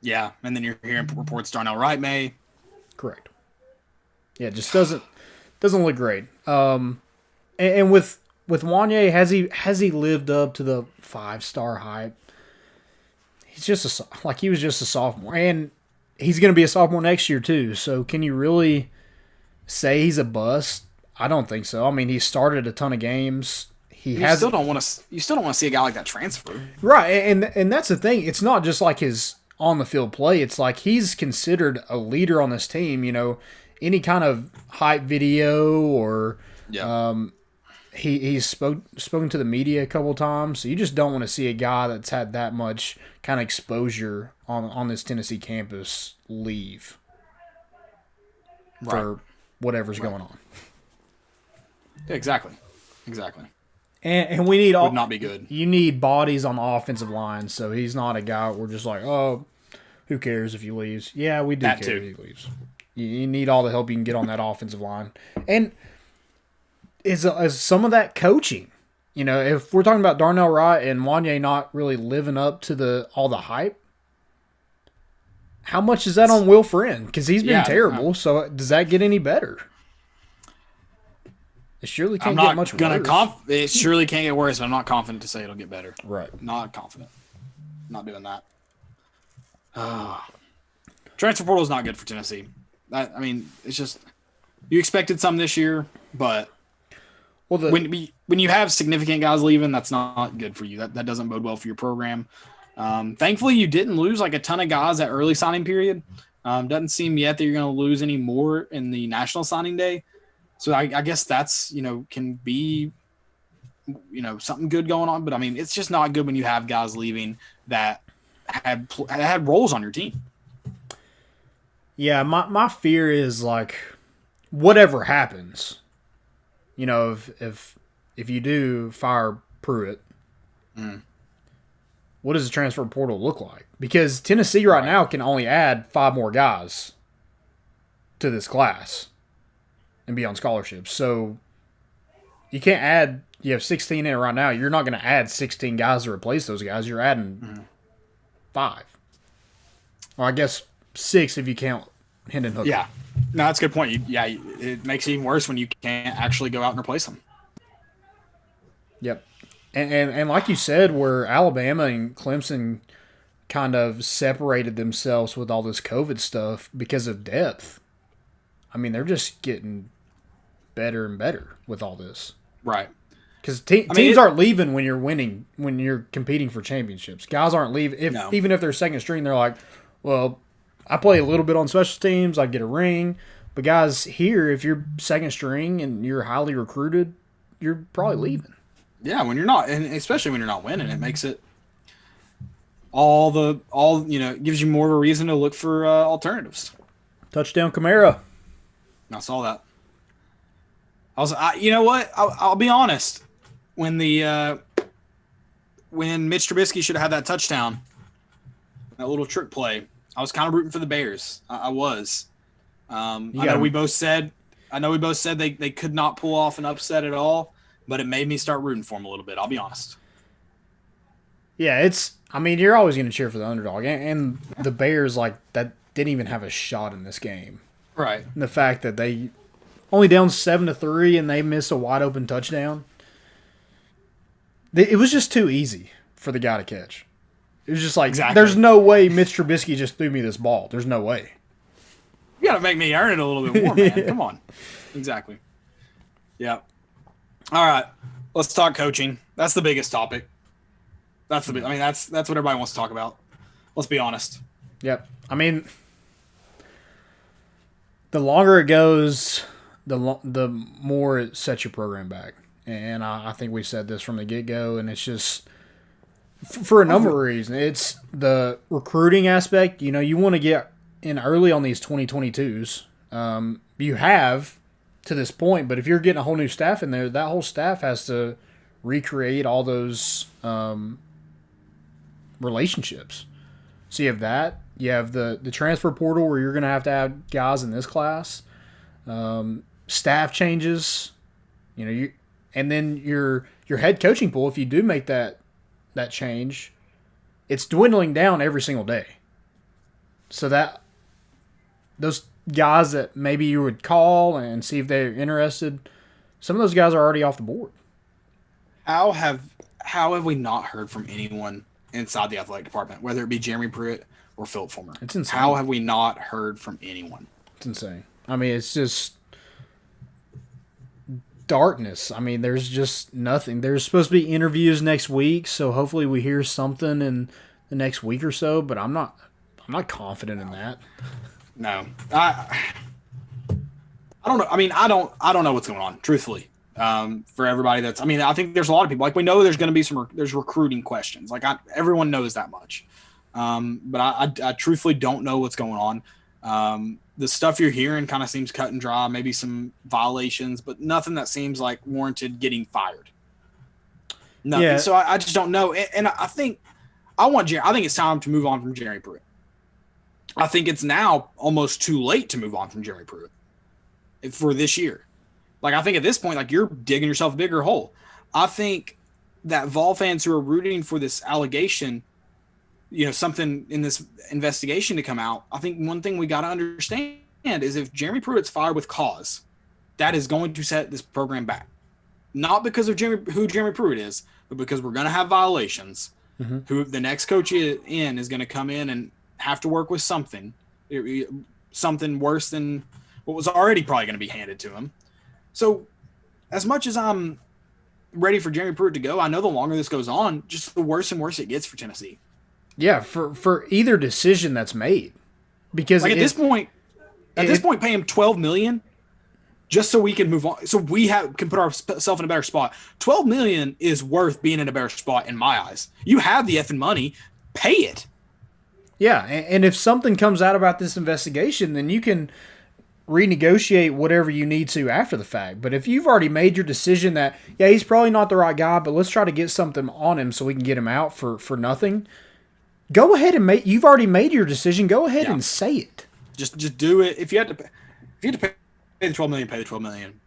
Yeah, and then you're hearing reports Darnell Wright may. Correct. Yeah, it just doesn't look great. And with Wanye, has he lived up to the 5-star hype? He's just he was just a sophomore, and he's going to be a sophomore next year too. So can you really say he's a bust? I don't think so. I mean, he started a ton of games. You still don't want to see a guy like that transfer, right? And that's the thing. It's not just like his on the field play. It's like he's considered a leader on this team. You know, any kind of hype video or he's spoken to the media a couple times. So you just don't want to see a guy that's had that much kind of exposure on this Tennessee campus leave for whatever's going on. Exactly. And we need would not be good. You need bodies on the offensive line, so he's not a guy we're just like, oh, who cares if he leaves? Yeah, we do care if he leaves. You need all the help you can get on that offensive line. And is some of that coaching? You know, if we're talking about Darnell Wright and Wanye not really living up to all the hype, how much is that on Will Friend? Because he's been terrible. So does that get any better? It surely can't get much worse. It surely can't get worse, but I'm not confident to say it'll get better. Right. Not confident. Not doing that. Transfer portal is not good for Tennessee. I mean, it's just you expected some this year, but when you have significant guys leaving, that's not good for you. That doesn't bode well for your program. Thankfully, you didn't lose like a ton of guys at early signing period. Doesn't seem yet that you're going to lose any more in the national signing day. So I guess that's, can be, something good going on. But, I mean, it's just not good when you have guys leaving that had roles on your team. Yeah, my fear is, like, whatever happens, if you do fire Pruitt, what does the transfer portal look like? Because Tennessee right now can only add 5 more guys to this class and be on scholarships. So you can't add – you have 16 in it right now. You're not going to add 16 guys to replace those guys. You're adding 5. Or I guess 6 if you count Hendon Hooker. Yeah. No, that's a good point. It makes it even worse when you can't actually go out and replace them. Yep. And like you said, where Alabama and Clemson kind of separated themselves with all this COVID stuff because of depth. I mean, they're just getting better and better with all this. Right. Because teams aren't leaving when you're winning, when you're competing for championships. Guys aren't leaving. Even if they're second string, they're like, well, I play a little bit on special teams, I get a ring. But guys, here, if you're second string and you're highly recruited, you're probably leaving. Yeah, when you're not, and especially when you're not winning, it makes it it gives you more of a reason to look for alternatives. Touchdown Kamara. I saw that. You know what? I'll be honest. When Mitch Trubisky should have had that touchdown, that little trick play, I was kind of rooting for the Bears. I was. I know we both said they could not pull off an upset at all, but it made me start rooting for them a little bit. I'll be honest. Yeah, you're always going to cheer for the underdog, and the Bears that didn't even have a shot in this game. Right. And the fact that they only down 7-3 and they missed a wide open touchdown. It was just too easy for the guy to catch. It was just like, There's no way Mitch Trubisky just threw me this ball. There's no way. You got to make me earn it a little bit more, man. Come on. Exactly. Yeah. All right. Let's talk coaching. That's the biggest topic. That's what everybody wants to talk about. Let's be honest. Yep. the longer it goes, the more it sets your program back. And I think we said this from the get-go, and it's just for a number of reasons. It's the recruiting aspect. You want to get in early on these 2022s. You have to this point, but if you're getting a whole new staff in there, that whole staff has to recreate all those relationships. So you have that. You have the transfer portal where you're going to have guys in this class. Staff changes. And then your head coaching pool, if you do make that change, it's dwindling down every single day. So that those guys that maybe you would call and see if they're interested, some of those guys are already off the board. How have we not heard from anyone inside the athletic department, whether it be Jeremy Pruitt or Philip Fulmer? It's insane. How have we not heard from anyone? It's insane. I mean, it's just darkness. I mean, there's just nothing. There's supposed to be interviews next week, so hopefully we hear something in the next week or so, but I'm not confident in that. No. I don't know. I mean, I don't know what's going on, truthfully. For everybody I think there's a lot of people, like, we know there's going to be there's recruiting questions. Like, everyone knows that much. But I truthfully don't know what's going on. The stuff you're hearing kind of seems cut and dry, maybe some violations, but nothing that seems like warranted getting fired. Nothing. Yeah. So I just don't know. And I think it's time to move on from Jeremy Pruitt. I think it's now almost too late to move on from Jeremy Pruitt for this year. Like, I think at this point, like, you're digging yourself a bigger hole. I think that Vol fans who are rooting for this allegation, something in this investigation to come out, I think one thing we got to understand is if Jeremy Pruitt's fired with cause, that is going to set this program back. Not because of who Jeremy Pruitt is, but because we're going to have violations. Mm-hmm. Who the next coach is going to come in and have to work with something worse than what was already probably going to be handed to him. So as much as I'm ready for Jeremy Pruitt to go, I know the longer this goes on, just the worse and worse it gets for Tennessee. Yeah, for either decision that's made. Because like at this point, pay him $12 million just so we can move on. So we can put ourselves in a better spot. $12 million is worth being in a better spot in my eyes. You have the effing money, pay it. Yeah, and if something comes out about this investigation, then you can renegotiate whatever you need to after the fact. But if you've already made your decision that, yeah, he's probably not the right guy, but let's try to get something on him so we can get him out for nothing, go ahead and you've already made your decision. Go ahead and say it. Just do it. If you had to pay the $12 million, pay the $12 million.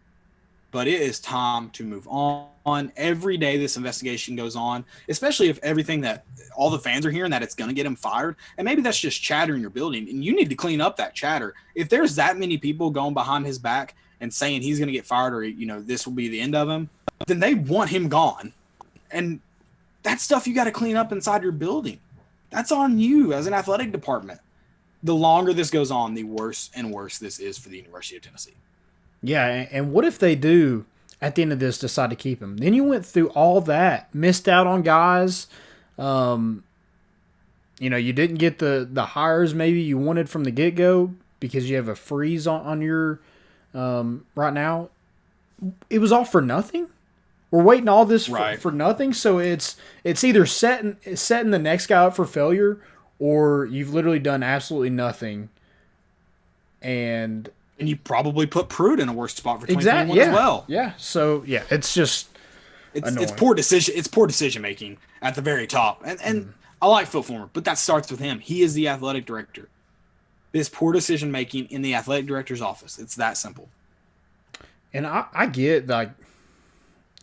But it is time to move on. Every day this investigation goes on, especially if everything that all the fans are hearing that it's going to get him fired. And maybe that's just chatter in your building, and you need to clean up that chatter. If there's that many people going behind his back and saying he's going to get fired or, this will be the end of him, then they want him gone. And that's stuff you got to clean up inside your building. That's on you as an athletic department. The longer this goes on, the worse and worse this is for the University of Tennessee. Yeah, and what if they do, at the end of this, decide to keep him? Then you went through all that, missed out on guys. You didn't get the hires maybe you wanted from the get-go because you have a freeze on your right now. It was all for nothing? We're waiting all this for nothing? So it's either setting the next guy up for failure, or you've literally done absolutely nothing. And you probably put Pruitt in a worse spot for 2021 as well. Yeah. So it's just it's poor decision. It's poor decision making at the very top. And I like Phil Fulmer, but that starts with him. He is the athletic director. It's poor decision making in the athletic director's office. It's that simple. And I get, like,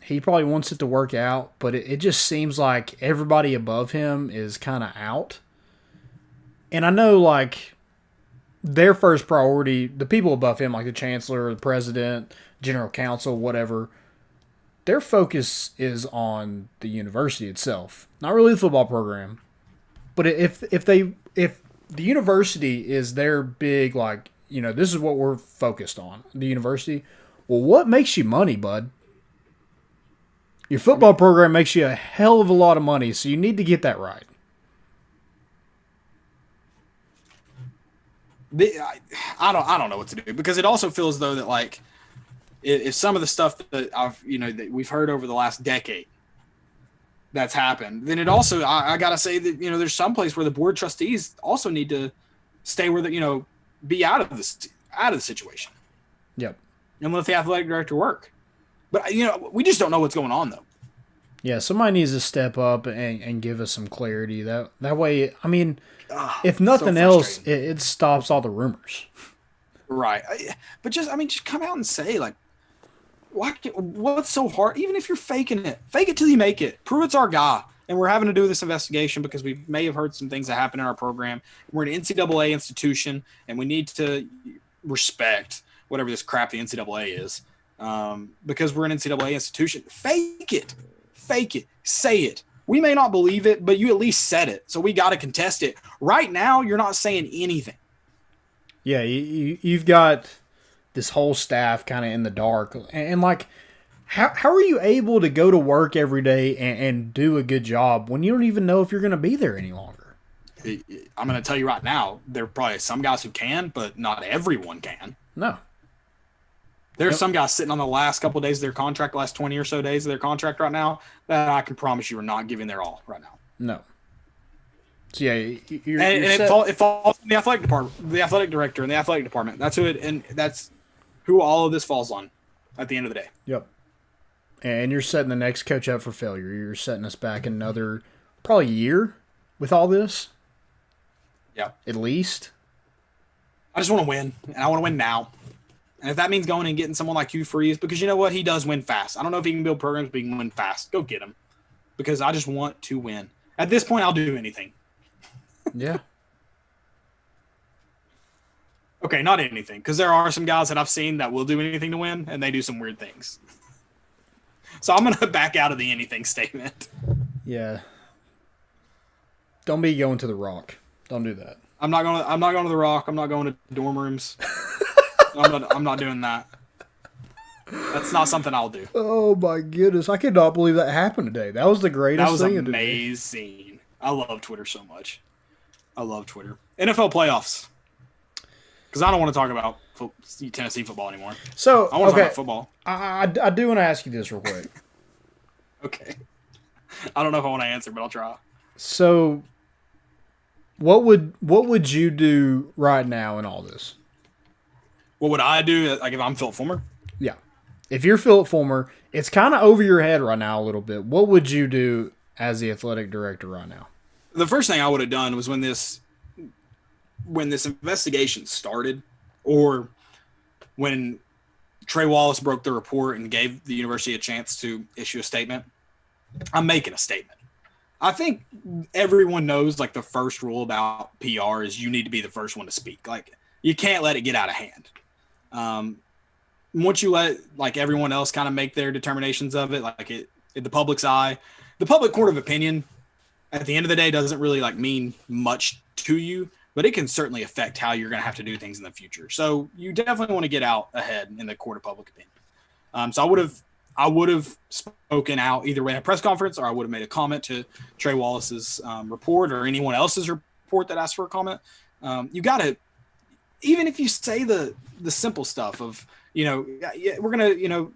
he probably wants it to work out, but it just seems like everybody above him is kind of out. And I know, like, their first priority, the people above him, like the chancellor, the president, general counsel, whatever, their focus is on the university itself, not really the football program. But if the university is their big, like, this is what we're focused on, the university, well, what makes you money, bud? Your football program makes you a hell of a lot of money, so you need to get that right. I don't know what to do, because it also feels though that like if some of the stuff that that we've heard over the last decade that's happened, then it also I gotta say that there's some place where the board trustees also need to stay where be out of the situation. Yep. And let the athletic director work. But we just don't know what's going on though. Yeah, somebody needs to step up and give us some clarity. That way, I mean, if nothing else, it stops all the rumors. Right. But just come out and say, like, what's so hard? Even if you're faking it, fake it till you make it. Pruitt's our guy. And we're having to do this investigation because we may have heard some things that happen in our program. We're an NCAA institution, and we need to respect whatever this crap the NCAA is. Because we're an NCAA institution. Fake it. Say it. We may not believe it, but you at least said it. So we got to contest it. Right now, you're not saying anything. Yeah, you've got this whole staff kind of in the dark. And like, how are you able to go to work every day and do a good job when you don't even know if you're going to be there any longer? I'm going to tell you right now, there are probably some guys who can, but not everyone can. No. There's some guys sitting on the last couple of days of their contract, last 20 or so days of their contract right now, that I can promise you are not giving their all right now. No. So yeah, it falls on the athletic department, the athletic director, and the athletic department. That's who all of this falls on at the end of the day. Yep. And you're setting the next coach up for failure. You're setting us back another probably year with all this. Yeah. At least. I just want to win, and I want to win now. And if that means going and getting someone like Hugh Freeze, because you know what? He does win fast. I don't know if he can build programs, but he can win fast. Go get him. Because I just want to win. At this point, I'll do anything. Yeah. Okay, not anything. Because there are some guys that I've seen that will do anything to win, and they do some weird things. So I'm going to back out of the anything statement. Yeah. Don't be going to the Rock. Don't do that. I'm not going to the Rock. I'm not going to dorm rooms. I'm not doing that. That's not something I'll do. Oh my goodness. I could not believe that happened today. That was the greatest thing. That was amazing. I love Twitter so much. I love Twitter. NFL playoffs. Because I don't want to talk about Tennessee football anymore. So I want to talk about football. I do want to ask you this real quick. Okay. I don't know if I want to answer, but I'll try. So what would you do right now in all this? What would I do, like, if I'm Philip Fulmer? Yeah. If you're Philip Fulmer, it's kind of over your head right now a little bit. What would you do as the athletic director right now? The first thing I would have done was when this investigation started, or when Trey Wallace broke the report and gave the university a chance to issue a statement, I'm making a statement. I think everyone knows, like, the first rule about PR is you need to be the first one to speak. Like, you can't let it get out of hand. Once you let, like, everyone else kind of make their determinations of it, like in the public's eye, the public court of opinion at the end of the day doesn't really, like, mean much to you, but it can certainly affect how you're going to have to do things in the future. So you definitely want to get out ahead in the court of public opinion. So I would have spoken out either way in a press conference, or I would have made a comment to Trey Wallace's report, or anyone else's report that asked for a comment. You got to, even if you say the simple stuff of, we're going to,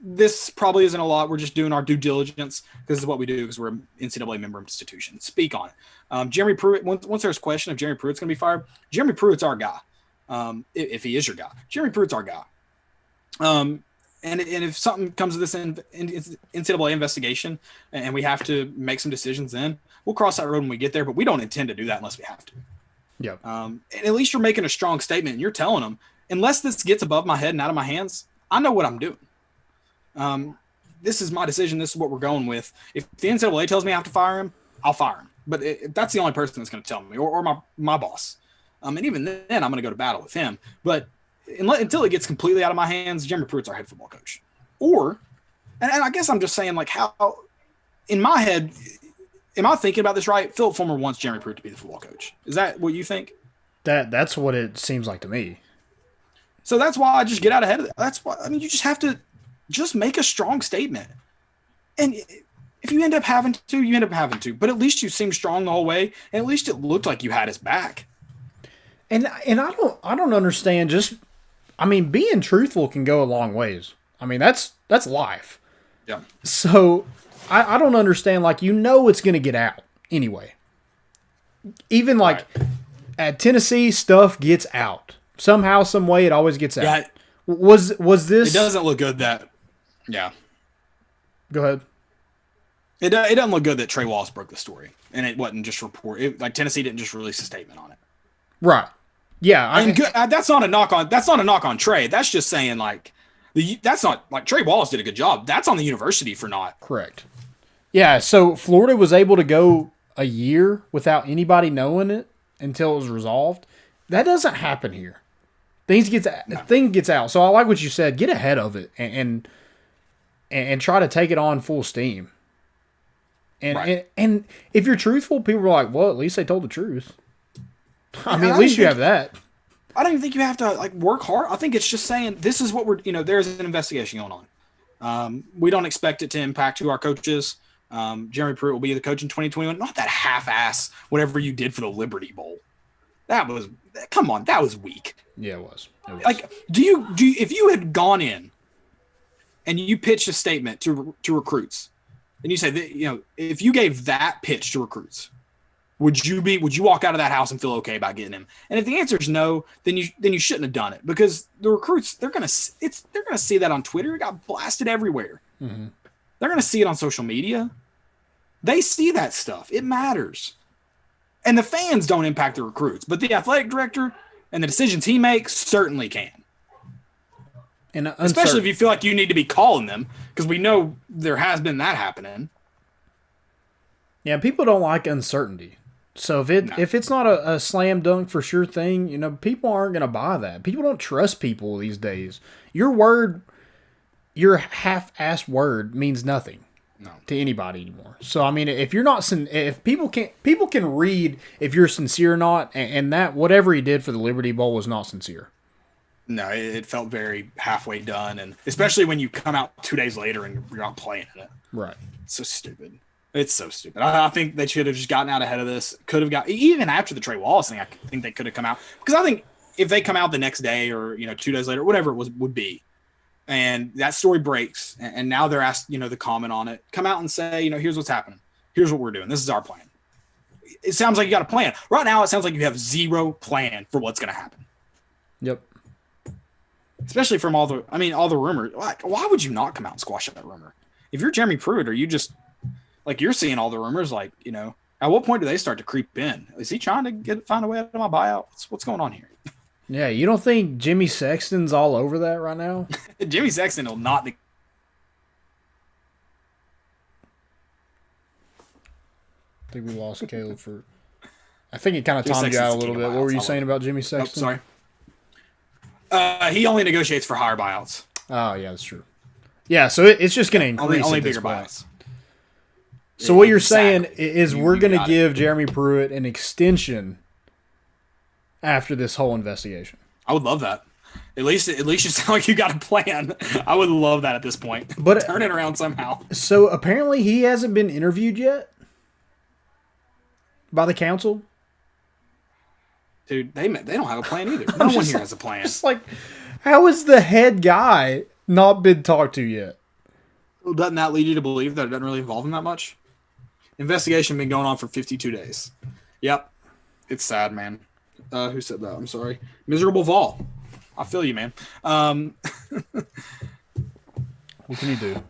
this probably isn't a lot. We're just doing our due diligence because this is what we do because we're an NCAA member institution. Speak on it. Jeremy Pruitt, once there's a question if Jeremy Pruitt's going to be fired, Jeremy Pruitt's our guy. If he is your guy, Jeremy Pruitt's our guy. And if something comes to this NCAA investigation and we have to make some decisions, then we'll cross that road when we get there, but we don't intend to do that unless we have to. Yep. And at least you're making a strong statement, and you're telling them, unless this gets above my head and out of my hands, I know what I'm doing. This is my decision. This is what we're going with. If the NCAA tells me I have to fire him, I'll fire him. But that's the only person that's going to tell me, or my boss. And even then, I'm going to go to battle with him. But until it gets completely out of my hands, Jeremy Pruitt's our head football coach. And I guess I'm just saying, like, how, in my head, am I thinking about this right? Philip Fulmer wants Jeremy Pruitt to be the football coach. Is that what you think? That's what it seems like to me. So that's why I just get out ahead of it. That's why, you just have to just make a strong statement. And if you end up having to, you end up having to. But at least you seemed strong the whole way, and at least it looked like you had his back. And I don't understand. Just, I mean, being truthful can go a long ways. I mean, that's life. Yeah. So I don't understand. Like, it's going to get out anyway. Even like at Tennessee, stuff gets out somehow, some way. It always gets out. Yeah. Was this? It doesn't look good that. Yeah. Go ahead. It doesn't look good that Trey Wallace broke the story, and it wasn't just like Tennessee didn't just release a statement on it. Right. Yeah. That's not a knock on Trey. That's just saying like that's not like Trey Wallace did a good job. That's on the university for not. Correct. Yeah. So Florida was able to go a year without anybody knowing it until it was resolved. That doesn't happen here. Things gets out. So I like what you said. Get ahead of it and try to take it on full steam. And if you're truthful, people are like, well, at least they told the truth. I mean, at least you have that. I don't even think you have to like work hard. I think it's just saying this is what there's an investigation going on. We don't expect it to impact who our coach is. Jeremy Pruitt will be the coach in 2021. Not that half-ass whatever you did for the Liberty Bowl. That was weak. Yeah, it was. Like, do you if you had gone in and you pitched a statement to recruits, and you say that, if you gave that pitch to recruits, would you walk out of that house and feel okay about getting him? And if the answer is no, then you shouldn't have done it, because the recruits, they're gonna see that on Twitter. It got blasted everywhere. Mm-hmm. They're gonna see it on social media. They see that stuff. It matters. And the fans don't impact the recruits, but the athletic director and the decisions he makes certainly can. And especially if you feel like you need to be calling them, because we know there has been that happening. Yeah, people don't like uncertainty. So if it's not a slam dunk for sure thing, people aren't going to buy that. People don't trust people these days. Your half-assed word means nothing to anybody anymore. So I mean, if you're not, if people can read if you're sincere or not, and that whatever he did for the Liberty Bowl was not sincere. No, it felt very halfway done, and especially when you come out 2 days later and you're not playing in it. Right. It's so stupid. It's so stupid. I think they should have just gotten out ahead of this. Could have even after the Trey Wallace thing, I think they could have come out, because I think if they come out the next day or 2 days later, whatever it would be, and that story breaks, and now they're asked to comment on it, come out and say here's what's happening, here's what we're doing, this is our plan. It sounds like you got a plan. Right now, it sounds like you have zero plan for what's going to happen. Yep. Especially from all the rumors. Like, why would you not come out and squash that rumor? If you're Jeremy Pruitt, or you just like you're seeing all the rumors, like at what point do they start to creep in? Is he trying to find a way out of my buyout? What's going on here? Yeah, you don't think Jimmy Sexton's all over that right now? Jimmy Sexton will not be. I think we lost Caleb for. I think it kind of timed you out a little bit. What were you saying about Jimmy Sexton? Oh, sorry. He only negotiates for higher buyouts. Oh, yeah, that's true. Yeah, so it's just going to increase. Only bigger buyouts. So what you're saying is we're going to give Jeremy Pruitt an extension after this whole investigation. I would love that. At least you sound like you got a plan. I would love that at this point. But turn it around somehow. So apparently he hasn't been interviewed yet by the council. Dude, they don't have a plan either. No one here has a plan. It's like, how is the head guy not been talked to yet? Well, doesn't that lead you to believe that it doesn't really involve him that much? Investigation been going on for 52 days. Yep. It's sad, man. Who said that? I'm sorry. Miserable Vol. I feel you, man. What can you do?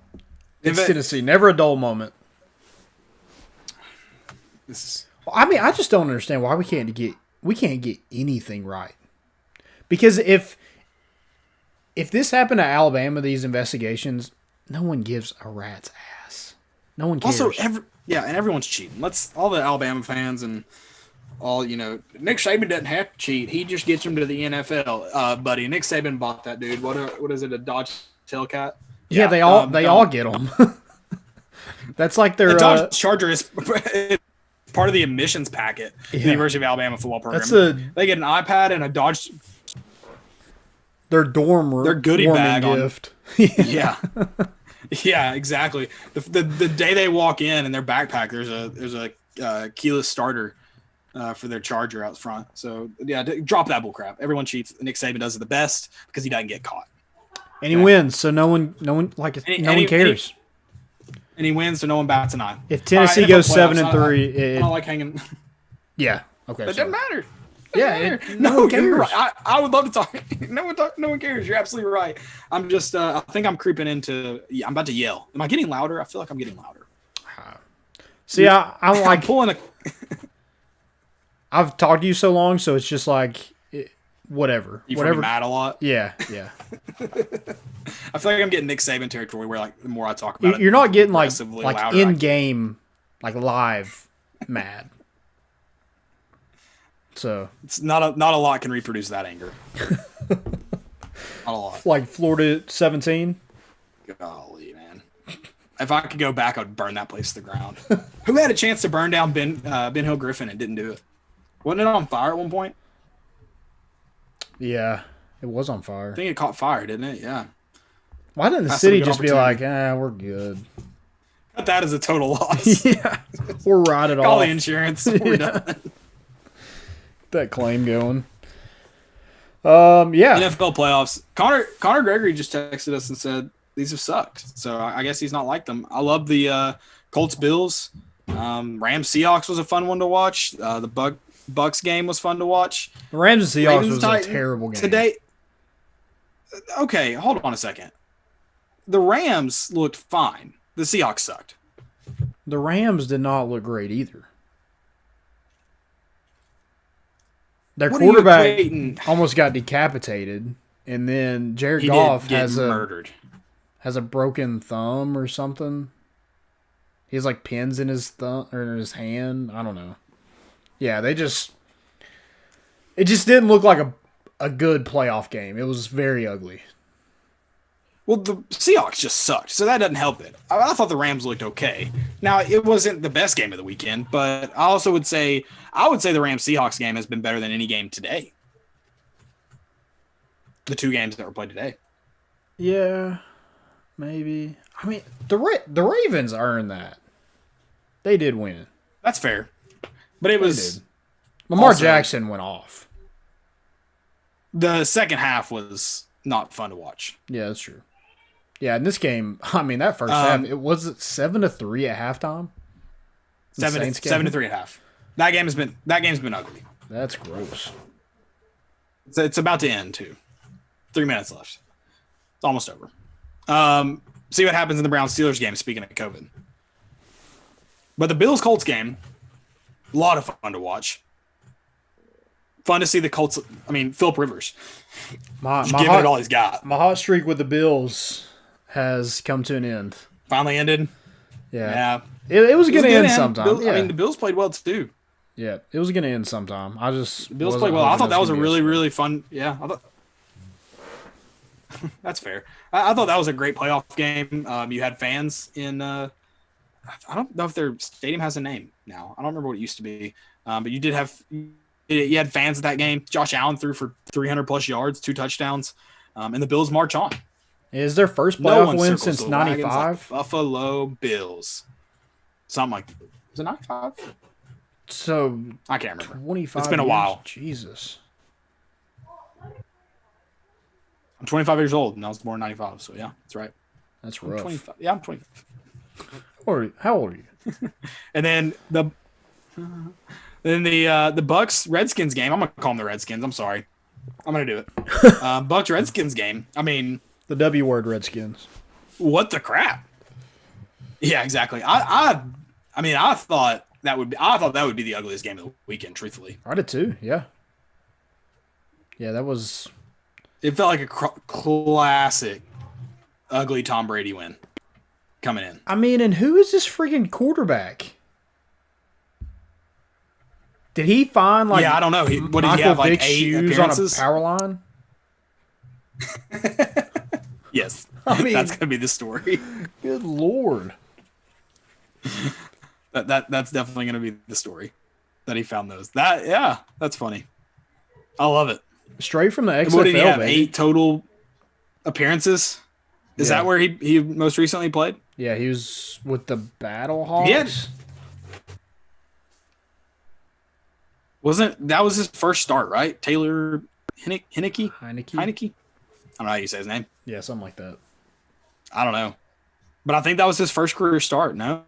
It's Tennessee. Never a dull moment. I just don't understand why we can't get anything right. Because if this happened to Alabama, these investigations, no one gives a rat's ass. No one cares. Also, and everyone's cheating. All the Alabama fans and all, Nick Saban doesn't have to cheat. He just gets them to the NFL. Buddy, Nick Saban bought that dude. What is it? A Dodge Tailcat? Yeah, they all get them. That's like their Dodge Charger is part of the admissions packet. The University of Alabama football program. They get an iPad and a Dodge. Their goodie bag gift. Yeah. Yeah, exactly. The day they walk in their backpack, there's a keyless starter for their charger out front. So yeah, drop that bull crap. Everyone cheats. Nick Saban does it the best because he doesn't get caught. And he wins, so no one cares. And he wins, so no one bats an eye. If Tennessee NFL goes playoffs, 7-3, I don't like hanging. yeah, okay. It doesn't matter. Yeah, no, you're right. I would love to talk. No one cares. You're absolutely right. I'm just. I think I'm creeping into. Yeah, I'm about to yell. Am I getting louder? I feel like I'm getting louder. See, I'm like I'm pulling a. I've talked to you so long, so it's just like whatever. You whatever. mad a lot. Yeah. I feel like I'm getting Nick Saban territory where like the more I talk about it, you're not getting like in game, like live mad. So it's not a lot can reproduce that anger. Not a lot. Like Florida 17. Golly, man! If I could go back, I'd burn that place to the ground. Who had a chance to burn down Ben Hill Griffin and didn't do it? Wasn't it on fire at one point? Yeah, it was on fire. I think it caught fire, didn't it? Yeah. Why didn't the city just be like, we're good? Cut that as a total loss. Yeah, we're right at all. Call the insurance. We're done. That claim going. Yeah. NFL playoffs. Connor Gregory just texted us and said these have sucked. So I guess he's not like them. I love the Colts Bills. Rams Seahawks was a fun one to watch. The Bucks game was fun to watch. The Rams and Seahawks Ravens was a terrible game today. Okay, hold on a second. The Rams looked fine. The Seahawks sucked. The Rams did not look great either. Their quarterback almost got decapitated, and then Jared Goff has a broken thumb or something. He has like pins in his thumb or in his hand. I don't know. Yeah, it just didn't look like a good playoff game. It was very ugly. Well, the Seahawks just sucked, so that doesn't help it. I thought the Rams looked okay. Now, it wasn't the best game of the weekend, but I also would say the Rams-Seahawks game has been better than any game today. The two games that were played today. Yeah, maybe. I mean, the Ravens earned that. They did win. That's fair. But it was... Lamar Jackson went off. The second half was not fun to watch. Yeah, that's true. Yeah, in this game, I mean, that first half, it was 7-3 at halftime. 7-3 at half. That game's been ugly. That's gross. It's about to end too. 3 minutes left. It's almost over. See what happens in the Browns-Steelers game. Speaking of COVID, but the Bills-Colts game, a lot of fun to watch. Fun to see the Colts. I mean, Philip Rivers. Giving it all he's got. My hot streak with the Bills has come to an end. Finally ended. Yeah. It was going to end sometime. I mean, the Bills played well too. Yeah, it was going to end sometime. The Bills played well. I thought that was a really, really fun. Yeah, I thought that's fair. I thought that was a great playoff game. You had fans in. I don't know if their stadium has a name now. I don't remember what it used to be. But you did have. You had fans at that game. Josh Allen threw for 300 plus yards, 2 touchdowns, and the Bills march on. Is their first playoff win since '95? Like Buffalo Bills, something like. Was it '95? So I can't remember. 25. It's been a while. Jesus. I'm 25 years old, and I was born in '95. So yeah, that's right. That's rough. 25. Yeah, I'm 25. How old are you? And then the Bucks Redskins game. I'm gonna call them the Redskins. I'm sorry. I'm gonna do it. Bucks Redskins game. I mean, the W word Redskins. What the crap? Yeah, exactly. I thought that would be the ugliest game of the weekend. Truthfully, I did too. Yeah. Yeah, that was. It felt like a classic ugly Tom Brady win coming in. I mean, and who is this freaking quarterback? Did he find like? Yeah, I don't know. What did he have like 8 shoes appearances on a power line? Yes, I mean, that's gonna be the story. Good Lord, that's definitely gonna be the story that he found those. That's funny. I love it. Straight from the XFL. What did he have? Baby. 8 total appearances. Is that where he most recently played? Yeah, he was with the Battlehawks. That was his first start, right? Taylor Heineke? Heineke. I don't know how you say his name. Yeah, something like that. I don't know. But I think that was his first career start, no?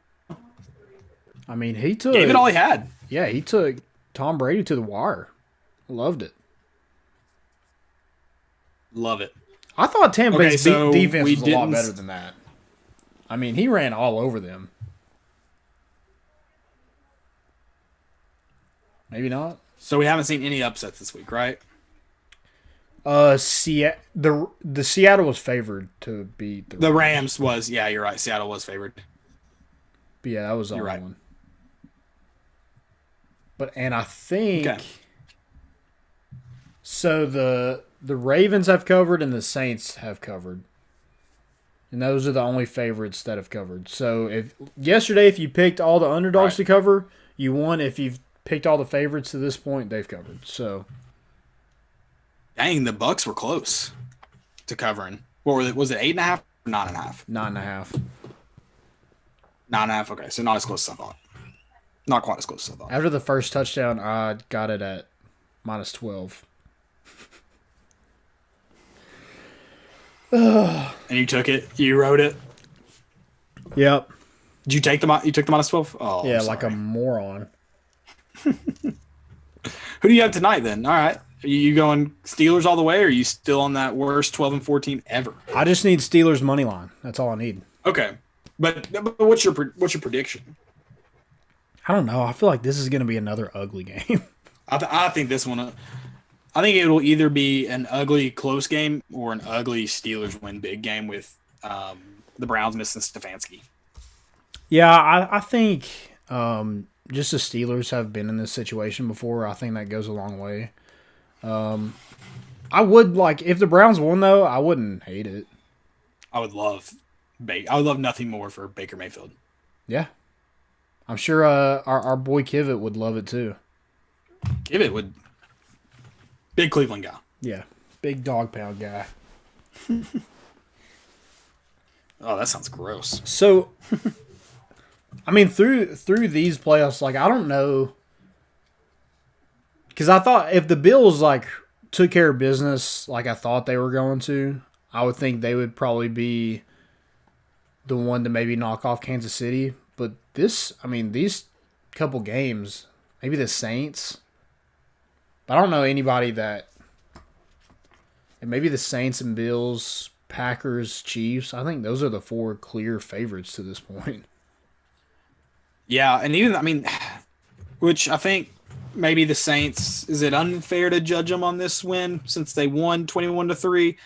I mean, he took Gave it all he had. Yeah, he took Tom Brady to the wire. Loved it. Love it. I thought Tampa Bay's so defense we was a lot didn't better than that. I mean, he ran all over them. Maybe not. So we haven't seen any upsets this week, right? The Seattle was favored to beat The Rams was, yeah, you're right. Seattle was favored. But yeah, that was the You're only right. one. And I think Okay. so the Ravens have covered and the Saints have covered. And those are the only favorites that have covered. So if you picked all the underdogs to cover, you won. If you've picked all the favorites to this point, they've covered. So Dang, the Bucks were close to covering. What were it? Was it 8.5 or 9.5? 9.5. 9.5. Okay, so not as close as I thought. Not quite as close as I thought. After the first touchdown, I got it at -12. And you took it. You wrote it. Yep. Did you take the you took the -12? Oh, Yeah, I'm like a sorry. moron. Who do you have tonight then? All right. Are you going Steelers all the way, or are you still on that worst 12-14 ever? I just need Steelers money line. That's all I need. Okay. But what's your prediction? I don't know. I feel like this is going to be another ugly game. I think this one. I think it will either be an ugly close game or an ugly Steelers win big game with the Browns missing Stefanski. Yeah, I think just the Steelers have been in this situation before. I think that goes a long way. I would like if the Browns won though. I wouldn't hate it. I would love nothing more for Baker Mayfield. Yeah, I'm sure our boy Kivett would love it too. Kivett would. Big Cleveland guy. Yeah, big dog pound guy. Oh, that sounds gross. So, I mean, through these playoffs, like I don't know, because I thought if the Bills like took care of business like I thought they were going to, I would think they would probably be the one to maybe knock off Kansas City. But these couple games, maybe the Saints. But I don't know anybody that. And maybe the Saints and Bills, Packers, Chiefs. I think those are the 4 clear favorites to this point. Yeah, and even which I think maybe the Saints. Is it unfair to judge them on this win since they won 21-3?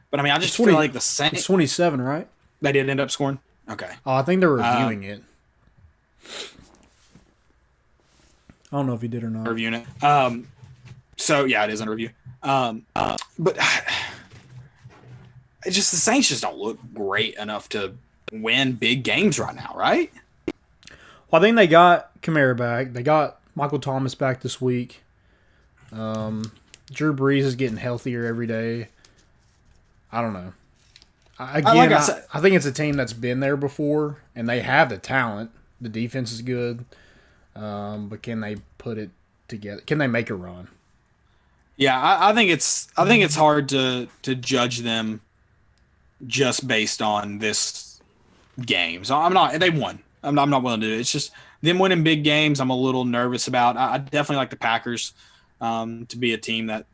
But I just feel like the Saints. It's 27, right? They did end up scoring. Okay. Oh, I think they're reviewing it. I don't know if he did or not. Reviewing it. So yeah, it is under review. But it's just the Saints just don't look great enough to win big games right now, right? Well, I think they got Kamara back. They got Michael Thomas back this week. Drew Brees is getting healthier every day. I don't know. I think it's a team that's been there before, and they have the talent. The defense is good, but can they put it together? Can they make a run? Yeah, I think it's hard to judge them just based on this game. So they won. I'm not willing to do it. It's just them winning big games. I'm a little nervous about. I definitely like the Packers to be a team that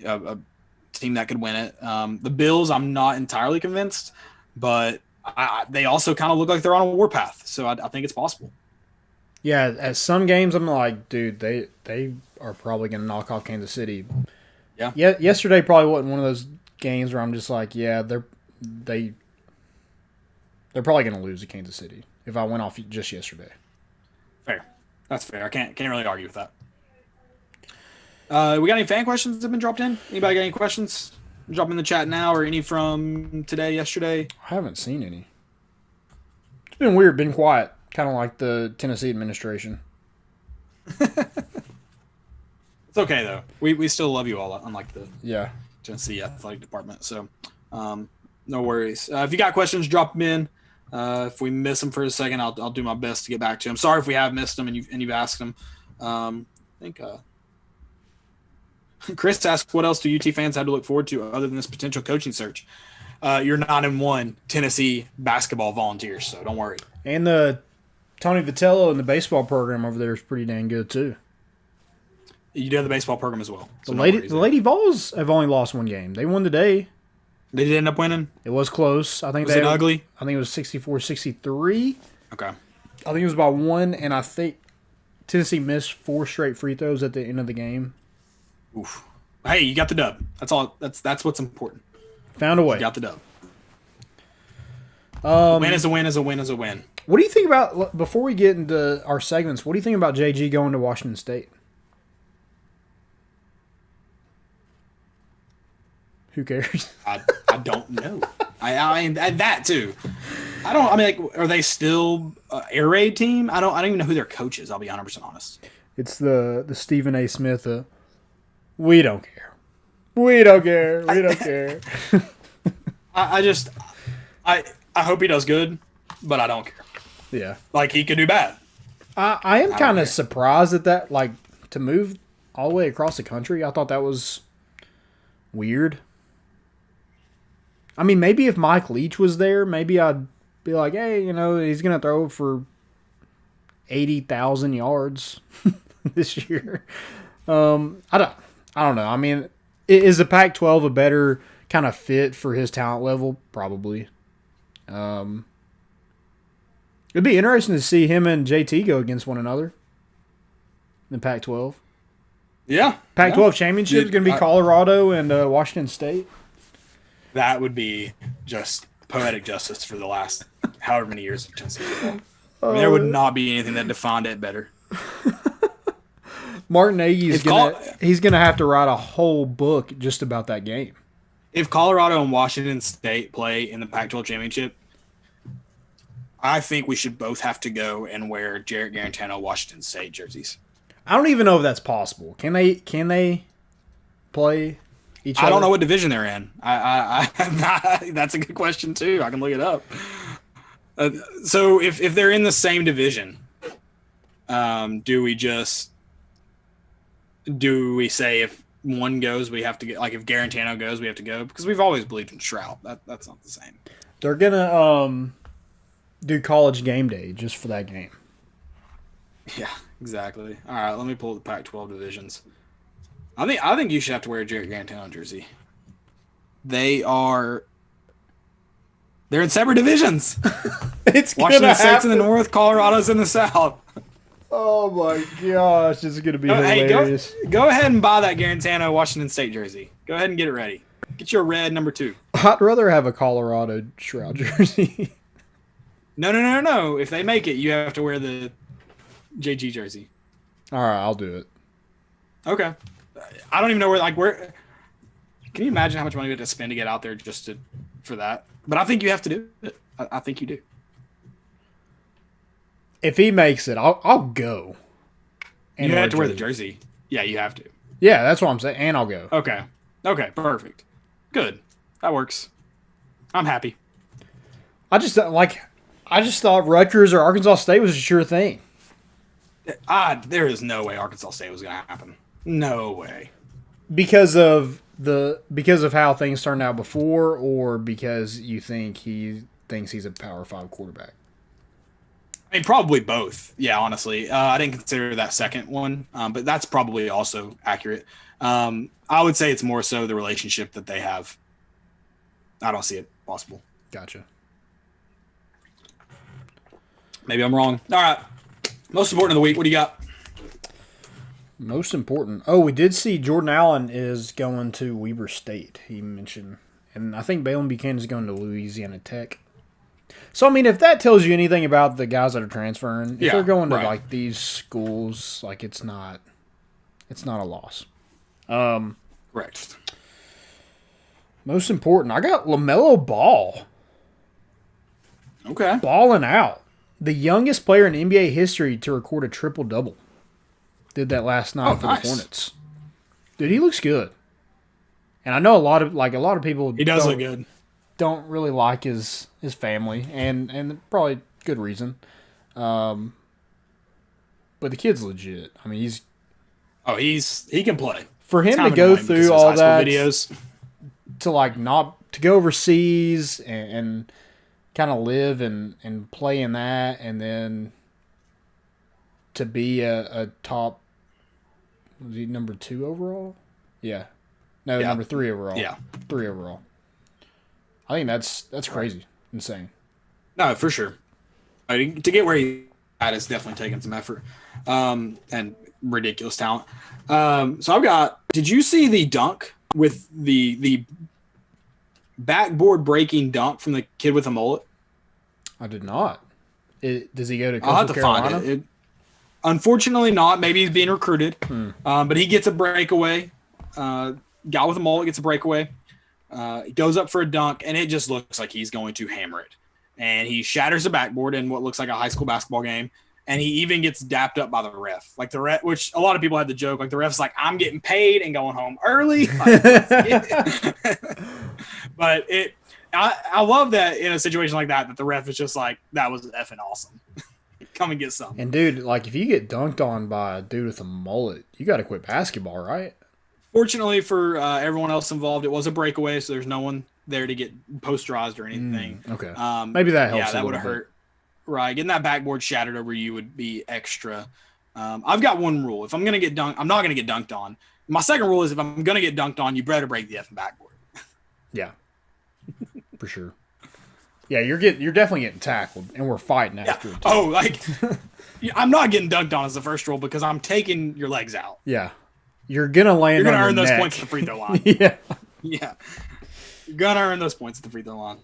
could win it. The Bills, I'm not entirely convinced, but they also kind of look like they're on a warpath. So I think it's possible. Yeah, at some games I'm like, dude, they are probably going to knock off Kansas City. Yeah. Yesterday probably wasn't one of those games where I'm just like, yeah, they're probably going to lose to Kansas City if I went off just yesterday. Fair. That's fair. I can't really argue with that. We got any fan questions that have been dropped in? Anybody got any questions? Drop them in the chat now, or any from today, yesterday? I haven't seen any. It's been weird, been quiet, kind of like the Tennessee administration. It's okay though. We still love you all, unlike the Yeah. Tennessee athletic department. So, no worries. If you got questions, drop them in. If we miss them for a second, I'll do my best to get back to them. Sorry if we have missed them and you've asked them. I think Chris asks, what else do UT fans have to look forward to other than this potential coaching search? You're 9-1 Tennessee basketball Volunteers, so don't worry. And the Tony Vitello and the baseball program over there is pretty dang good too. You do have the baseball program as well. So The Lady Vols have only lost one game. They won today. They did end up winning? It was close. I think Was it ugly? I think it was 64-63. Okay. I think it was by one, and I think Tennessee missed 4 straight free throws at the end of the game. Oof. Hey, you got the dub. That's all. That's what's important. Found a way. You got the dub. Win is a win is a win is a win. What do you think about, before we get into our segments, what do you think about JG going to Washington State? Who cares? I don't know. I that too. Are they still air raid team? I don't even know who their coach is. I'll be 100% honest. It's the Stephen A. Smith. We don't care. We don't care. We don't care. I hope he does good, but I don't care. Yeah. Like, he could do bad. I am kind of surprised at that. Like, to move all the way across the country, I thought that was weird. I mean, maybe if Mike Leach was there, maybe I'd be like, hey, he's going to throw for 80,000 yards this year. I don't know. I mean, is the Pac-12 a better kind of fit for his talent level? Probably. It'd be interesting to see him and JT go against one another in the Pac-12. Yeah. Pac-12 championship is going to be Colorado and Washington State. That would be just poetic justice for the last however many years of Tennessee football. I mean, there would not be anything that defined it better. Martin Nagy's he's gonna have to write a whole book just about that game. If Colorado and Washington State play in the Pac-12 championship, I think we should both have to go and wear Jarrett Garantano Washington State jerseys. I don't even know if that's possible. Can they play each other? I don't know what division they're in. That's a good question too. I can look it up. So if they're in the same division, do we say if one goes we have to get, like, if Garantano goes we have to go? Because we've always believed in Trout. That's not the same. They're gonna do college game day just for that game. Yeah, exactly. All right, let me pull the Pac-12 divisions. I think you should have to wear a Jarrett Garantano jersey. They're in separate divisions. It's Washington State's in the north, Colorado's in the south. Oh my gosh, this is gonna be hilarious. Hey, go ahead and buy that Garantano Washington State jersey. Go ahead and get it ready. Get your red number 2. I'd rather have a Colorado Shroud jersey. No. If they make it, you have to wear the JG jersey. All right, I'll do it. Okay. I don't even know where. Can you imagine how much money we have to spend to get out there for that? But I think you have to do it. I think you do. If he makes it, I'll go. And you have to wear the jersey. Yeah, you have to. Yeah, that's what I'm saying. And I'll go. Okay, perfect. Good. That works. I'm happy. I just thought Rutgers or Arkansas State was a sure thing. There is no way Arkansas State was going to happen. No way. Because of how things turned out before, or because you think he thinks he's a Power 5 quarterback? I mean, probably both. Yeah, honestly. I didn't consider that second one, but that's probably also accurate. I would say it's more so the relationship that they have. I don't see it possible. Gotcha. Maybe I'm wrong. All right. Most important of the week. What do you got? Most important. Oh, we did see Jordan Allen is going to Weber State, he mentioned. And I think Balin Buchanan is going to Louisiana Tech. So, I mean, if that tells you anything about the guys that are transferring, if they're going to, like, these schools, like, it's not a loss. Correct. Most important, I got LaMelo Ball. Okay. Balling out. The youngest player in NBA history to record a triple-double. Did that last night for the Hornets. Dude, he looks good. And I know a lot of people he does look good. Don't really like his family, and probably good reason. But the kid's legit. I mean, he can play. For him kind to of go annoying because through of his all high school that, videos. to like not to go overseas and kind of live and play in that, and then to be a top, was he number 2 overall? Yeah, no, Yeah. number 3 overall. Yeah. 3 overall. I think that's crazy, insane. No, for sure. To get where he at is definitely taking some effort, and ridiculous talent. So I've got. Did you see the dunk with the backboard breaking dunk from the kid with a mullet? I did not. Does he go to I'll have Coastal to Carolina? find it. Unfortunately, not. Maybe he's being recruited, but he gets a breakaway. Guy with a mullet gets a breakaway. He goes up for a dunk, and it just looks like he's going to hammer it. And he shatters the backboard in what looks like a high school basketball game. And he even gets dapped up by the ref. Like the ref, which a lot of people had the joke, like the ref's like, I'm getting paid and going home early. Like, but I love that in a situation like that the ref is just like, that was effing awesome. Come and get some. And dude, like if you get dunked on by a dude with a mullet, you got to quit basketball, right? Fortunately for everyone else involved, it was a breakaway, so there's no one there to get posterized or anything. Okay. Maybe that helps. Yeah, that would have hurt. Right, getting that backboard shattered over you would be extra. I've got one rule: if I'm gonna get dunked, I'm not gonna get dunked on. My second rule is if I'm gonna get dunked on, you better break the effing backboard. Yeah, for sure. Yeah, you're definitely getting tackled, and we're fighting after it. Oh, like I'm not getting dunked on as the first rule because I'm taking your legs out. Yeah, you're gonna land. You're gonna on earn your those neck. points at the free throw line. Yeah, Yeah, you're gonna earn those points at the free throw line.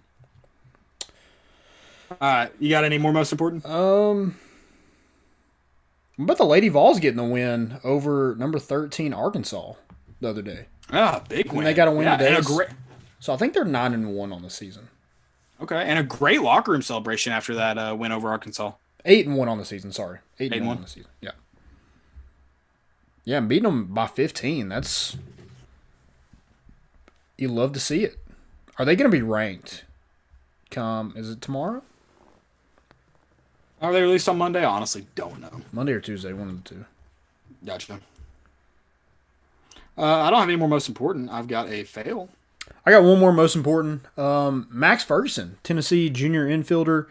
All right, you got any more most important? But the Lady Vols getting the win over number 13 Arkansas the other day. Ah, big win. And they got a win today. And So I think they're 9-1 on the season. Okay, and a great locker room celebration after that win over Arkansas. 8-1 on the season. Sorry, 8-1 on the season. Yeah. Yeah, and beating them by 15. That's, you love to see it. Are they going to be ranked? Is it tomorrow? Are they released on Monday? I honestly don't know. Monday or Tuesday, one of the two. Gotcha. I don't have any more most important. I've got a fail. I got one more most important. Max Ferguson, Tennessee junior infielder,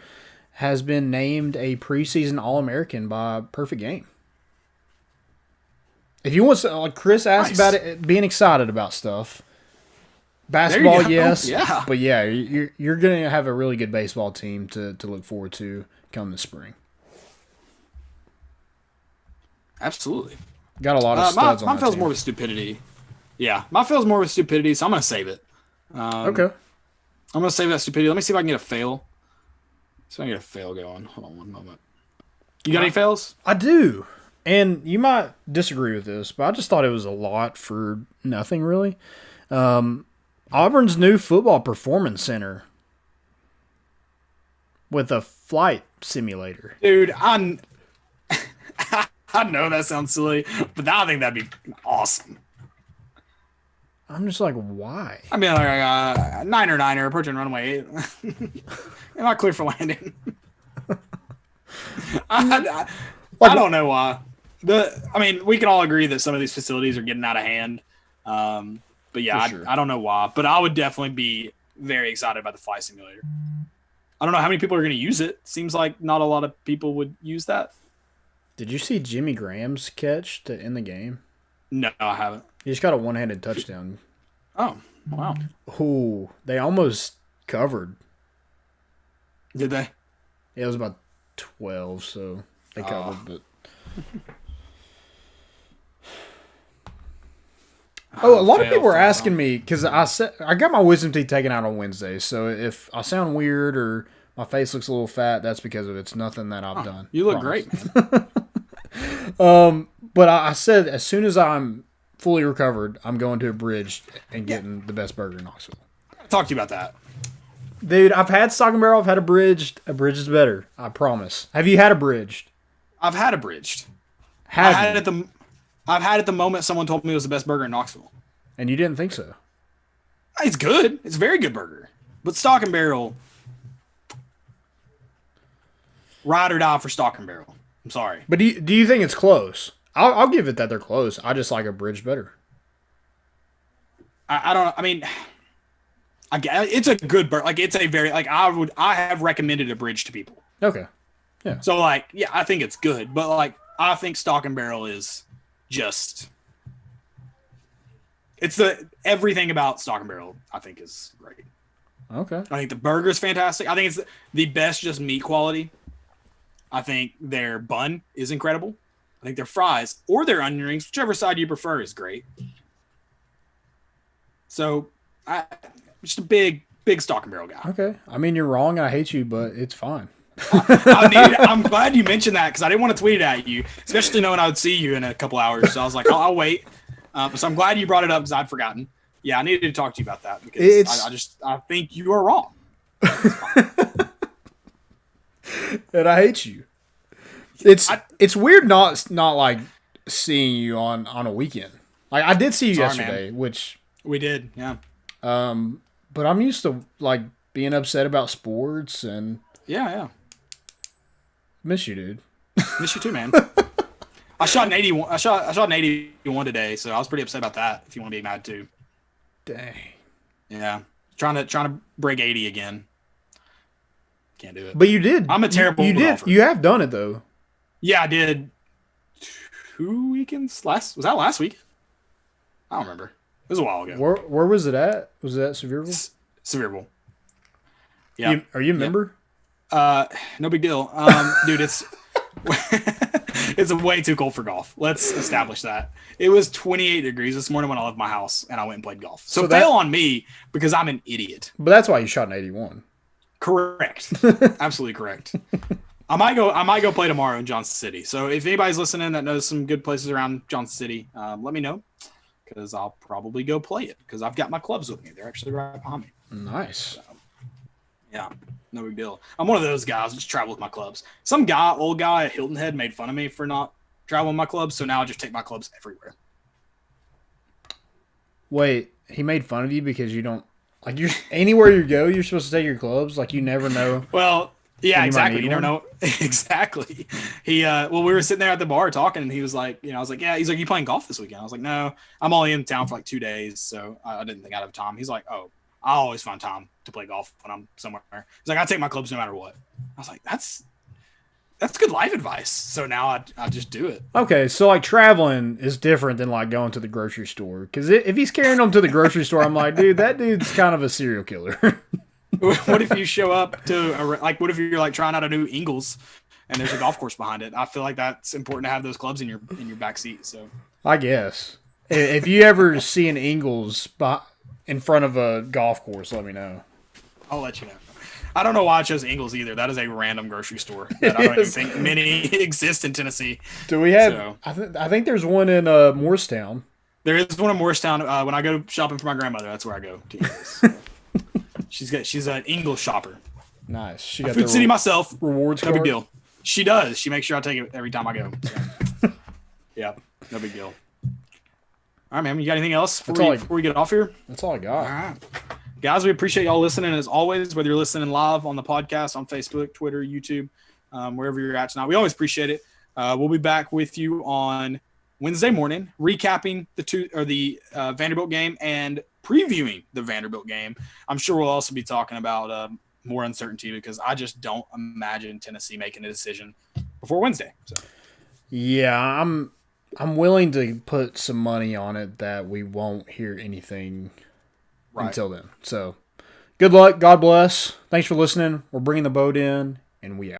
has been named a preseason All-American by Perfect Game. If you want to, like Chris asked about it, being excited about stuff. Basketball, yes. Yeah. But yeah, you're going to have a really good baseball team to look forward to come this spring. Absolutely. Got a lot of studs on my that fail's team. more with stupidity. Yeah, my fail's more with stupidity, so I'm going to save it. Okay. I'm going to save that stupidity. Let me see if I can get a fail. So I can get a fail going. Hold on one moment. You got any fails? I do. And you might disagree with this, but I just thought it was a lot for nothing, really. Auburn's new football performance center with a flight simulator. Dude, I know that sounds silly, but I think that'd be awesome. I'm just like, why? I mean, like niner, approaching runway. Am I clear for landing? I don't know why. I mean, we can all agree that some of these facilities are getting out of hand. But yeah, sure. I don't know why. But I would definitely be very excited about the flight simulator. I don't know how many people are going to use it. Seems like not a lot of people would use that. Did you see Jimmy Graham's catch to end the game? No, I haven't. He just got a one-handed touchdown. Oh, wow. Ooh, they almost covered. Did they? It was about 12, so they covered. But a lot of people were asking me because I got my wisdom teeth taken out on Wednesday. So if I sound weird or my face looks a little fat, that's because of it. It's nothing that I've done. You look Promise. great, man. But I said as soon as I'm fully recovered, I'm going to a Bridge and getting the best burger in Knoxville. Talk to you about that. Dude, I've had Stock and Barrel. I've had a Bridged. A Bridge is better. I promise. Have you had a Bridged? I've had a Bridged. I've had it the moment someone told me it was the best burger in Knoxville. And you didn't think so? It's good. It's a very good burger. But Stock and Barrel, ride or die for Stock and Barrel. I'm sorry. But do you think it's close? I'll give it that they're close. I just like a Bridge better. I don't. I mean, it's a good bird. Like it's a very like I have recommended a bridge to people. Okay. So like yeah, I think it's good, but like I think Stock and Barrel is just everything about Stock and Barrel I think is great. Okay. I think the burger's fantastic. I think it's the best just meat quality. I think their bun is incredible. I think their fries or their onion rings, whichever side you prefer, is great. So I'm just a big Stock and Barrel guy. Okay. I mean, you're wrong. I hate you, but it's fine. I'm glad you mentioned that because I didn't want to tweet it at you, especially knowing I would see you in a couple hours. So I was like, I'll wait. So I'm glad you brought it up because I'd forgotten. Yeah, I needed to talk to you about that because I think you are wrong. And I hate you. It's weird not like seeing you on a weekend. Like I did see you yesterday, man. Which we did, yeah. But I'm used to like being upset about sports and yeah. Miss you, dude. Miss you too, man. I shot an 81. I shot an 81 today, so I was pretty upset about that. If you want to be mad too. Dang. Yeah, trying to break 80 again. Can't do it. But you did. I'm a terrible golfer. You have done it though. Yeah, I did. 2 weekends was that last week? I don't remember. It was a while ago. Where was it at? Was it at Sevierville? Sevierville. Yeah. Are you a member? No big deal. Dude, it's it's way too cold for golf. Let's establish that. It was 28 degrees this morning when I left my house and I went and played golf. So fail on me because I'm an idiot. But that's why you shot an 81. Correct. Absolutely correct. I might go play tomorrow in Johnson City. So if anybody's listening that knows some good places around Johnson City, let me know because I'll probably go play it because I've got my clubs with me. They're actually right behind me. Nice. So, yeah, no big deal. I'm one of those guys. Just travel with my clubs. Some old guy at Hilton Head made fun of me for not traveling with my clubs. So now I just take my clubs everywhere. Wait, he made fun of you because you don't like you're anywhere you go. You're supposed to take your clubs. Like you never know. Well. Yeah, exactly. You never know. Exactly. He, we were sitting there at the bar talking, and he was like, I was like, yeah. He's like, you playing golf this weekend? I was like, no, I'm only in town for like 2 days, so I didn't think I'd have time. He's like, oh, I always find time to play golf when I'm somewhere. He's like, I take my clubs no matter what. I was like, that's good life advice. So now I just do it. Okay, so like traveling is different than like going to the grocery store because if he's carrying them to the grocery store, I'm like, dude, that dude's kind of a serial killer. What if you show up to what if you're like trying out a new Ingles and there's a golf course behind it? I feel like that's important to have those clubs in your back seat. So I guess if you ever see an Ingles in front of a golf course, let me know. I'll let you know. I don't know why I chose Ingles either. That is a random grocery store that I don't even think many exist in Tennessee. Do we have? So, I think there's one in Morristown. There is one in Morristown. When I go shopping for my grandmother, that's where I go to Ingles. She's an Ingles shopper. Nice. She got Food City myself. Rewards no card? big deal. She does. She makes sure I take it every time I go. So. Yeah, no big deal. All right, man. You got anything else before we get off here? That's all I got. All right. Guys, we appreciate y'all listening as always, whether you're listening live on the podcast, on Facebook, Twitter, YouTube, wherever you're at tonight. We always appreciate it. We'll be back with you on Wednesday morning, recapping the Vanderbilt game and previewing the Vanderbilt game. I'm sure we'll also be talking about more uncertainty because I just don't imagine Tennessee making a decision before Wednesday. So. Yeah, I'm willing to put some money on it that we won't hear anything until then. So, good luck. God bless. Thanks for listening. We're bringing the boat in, and we out.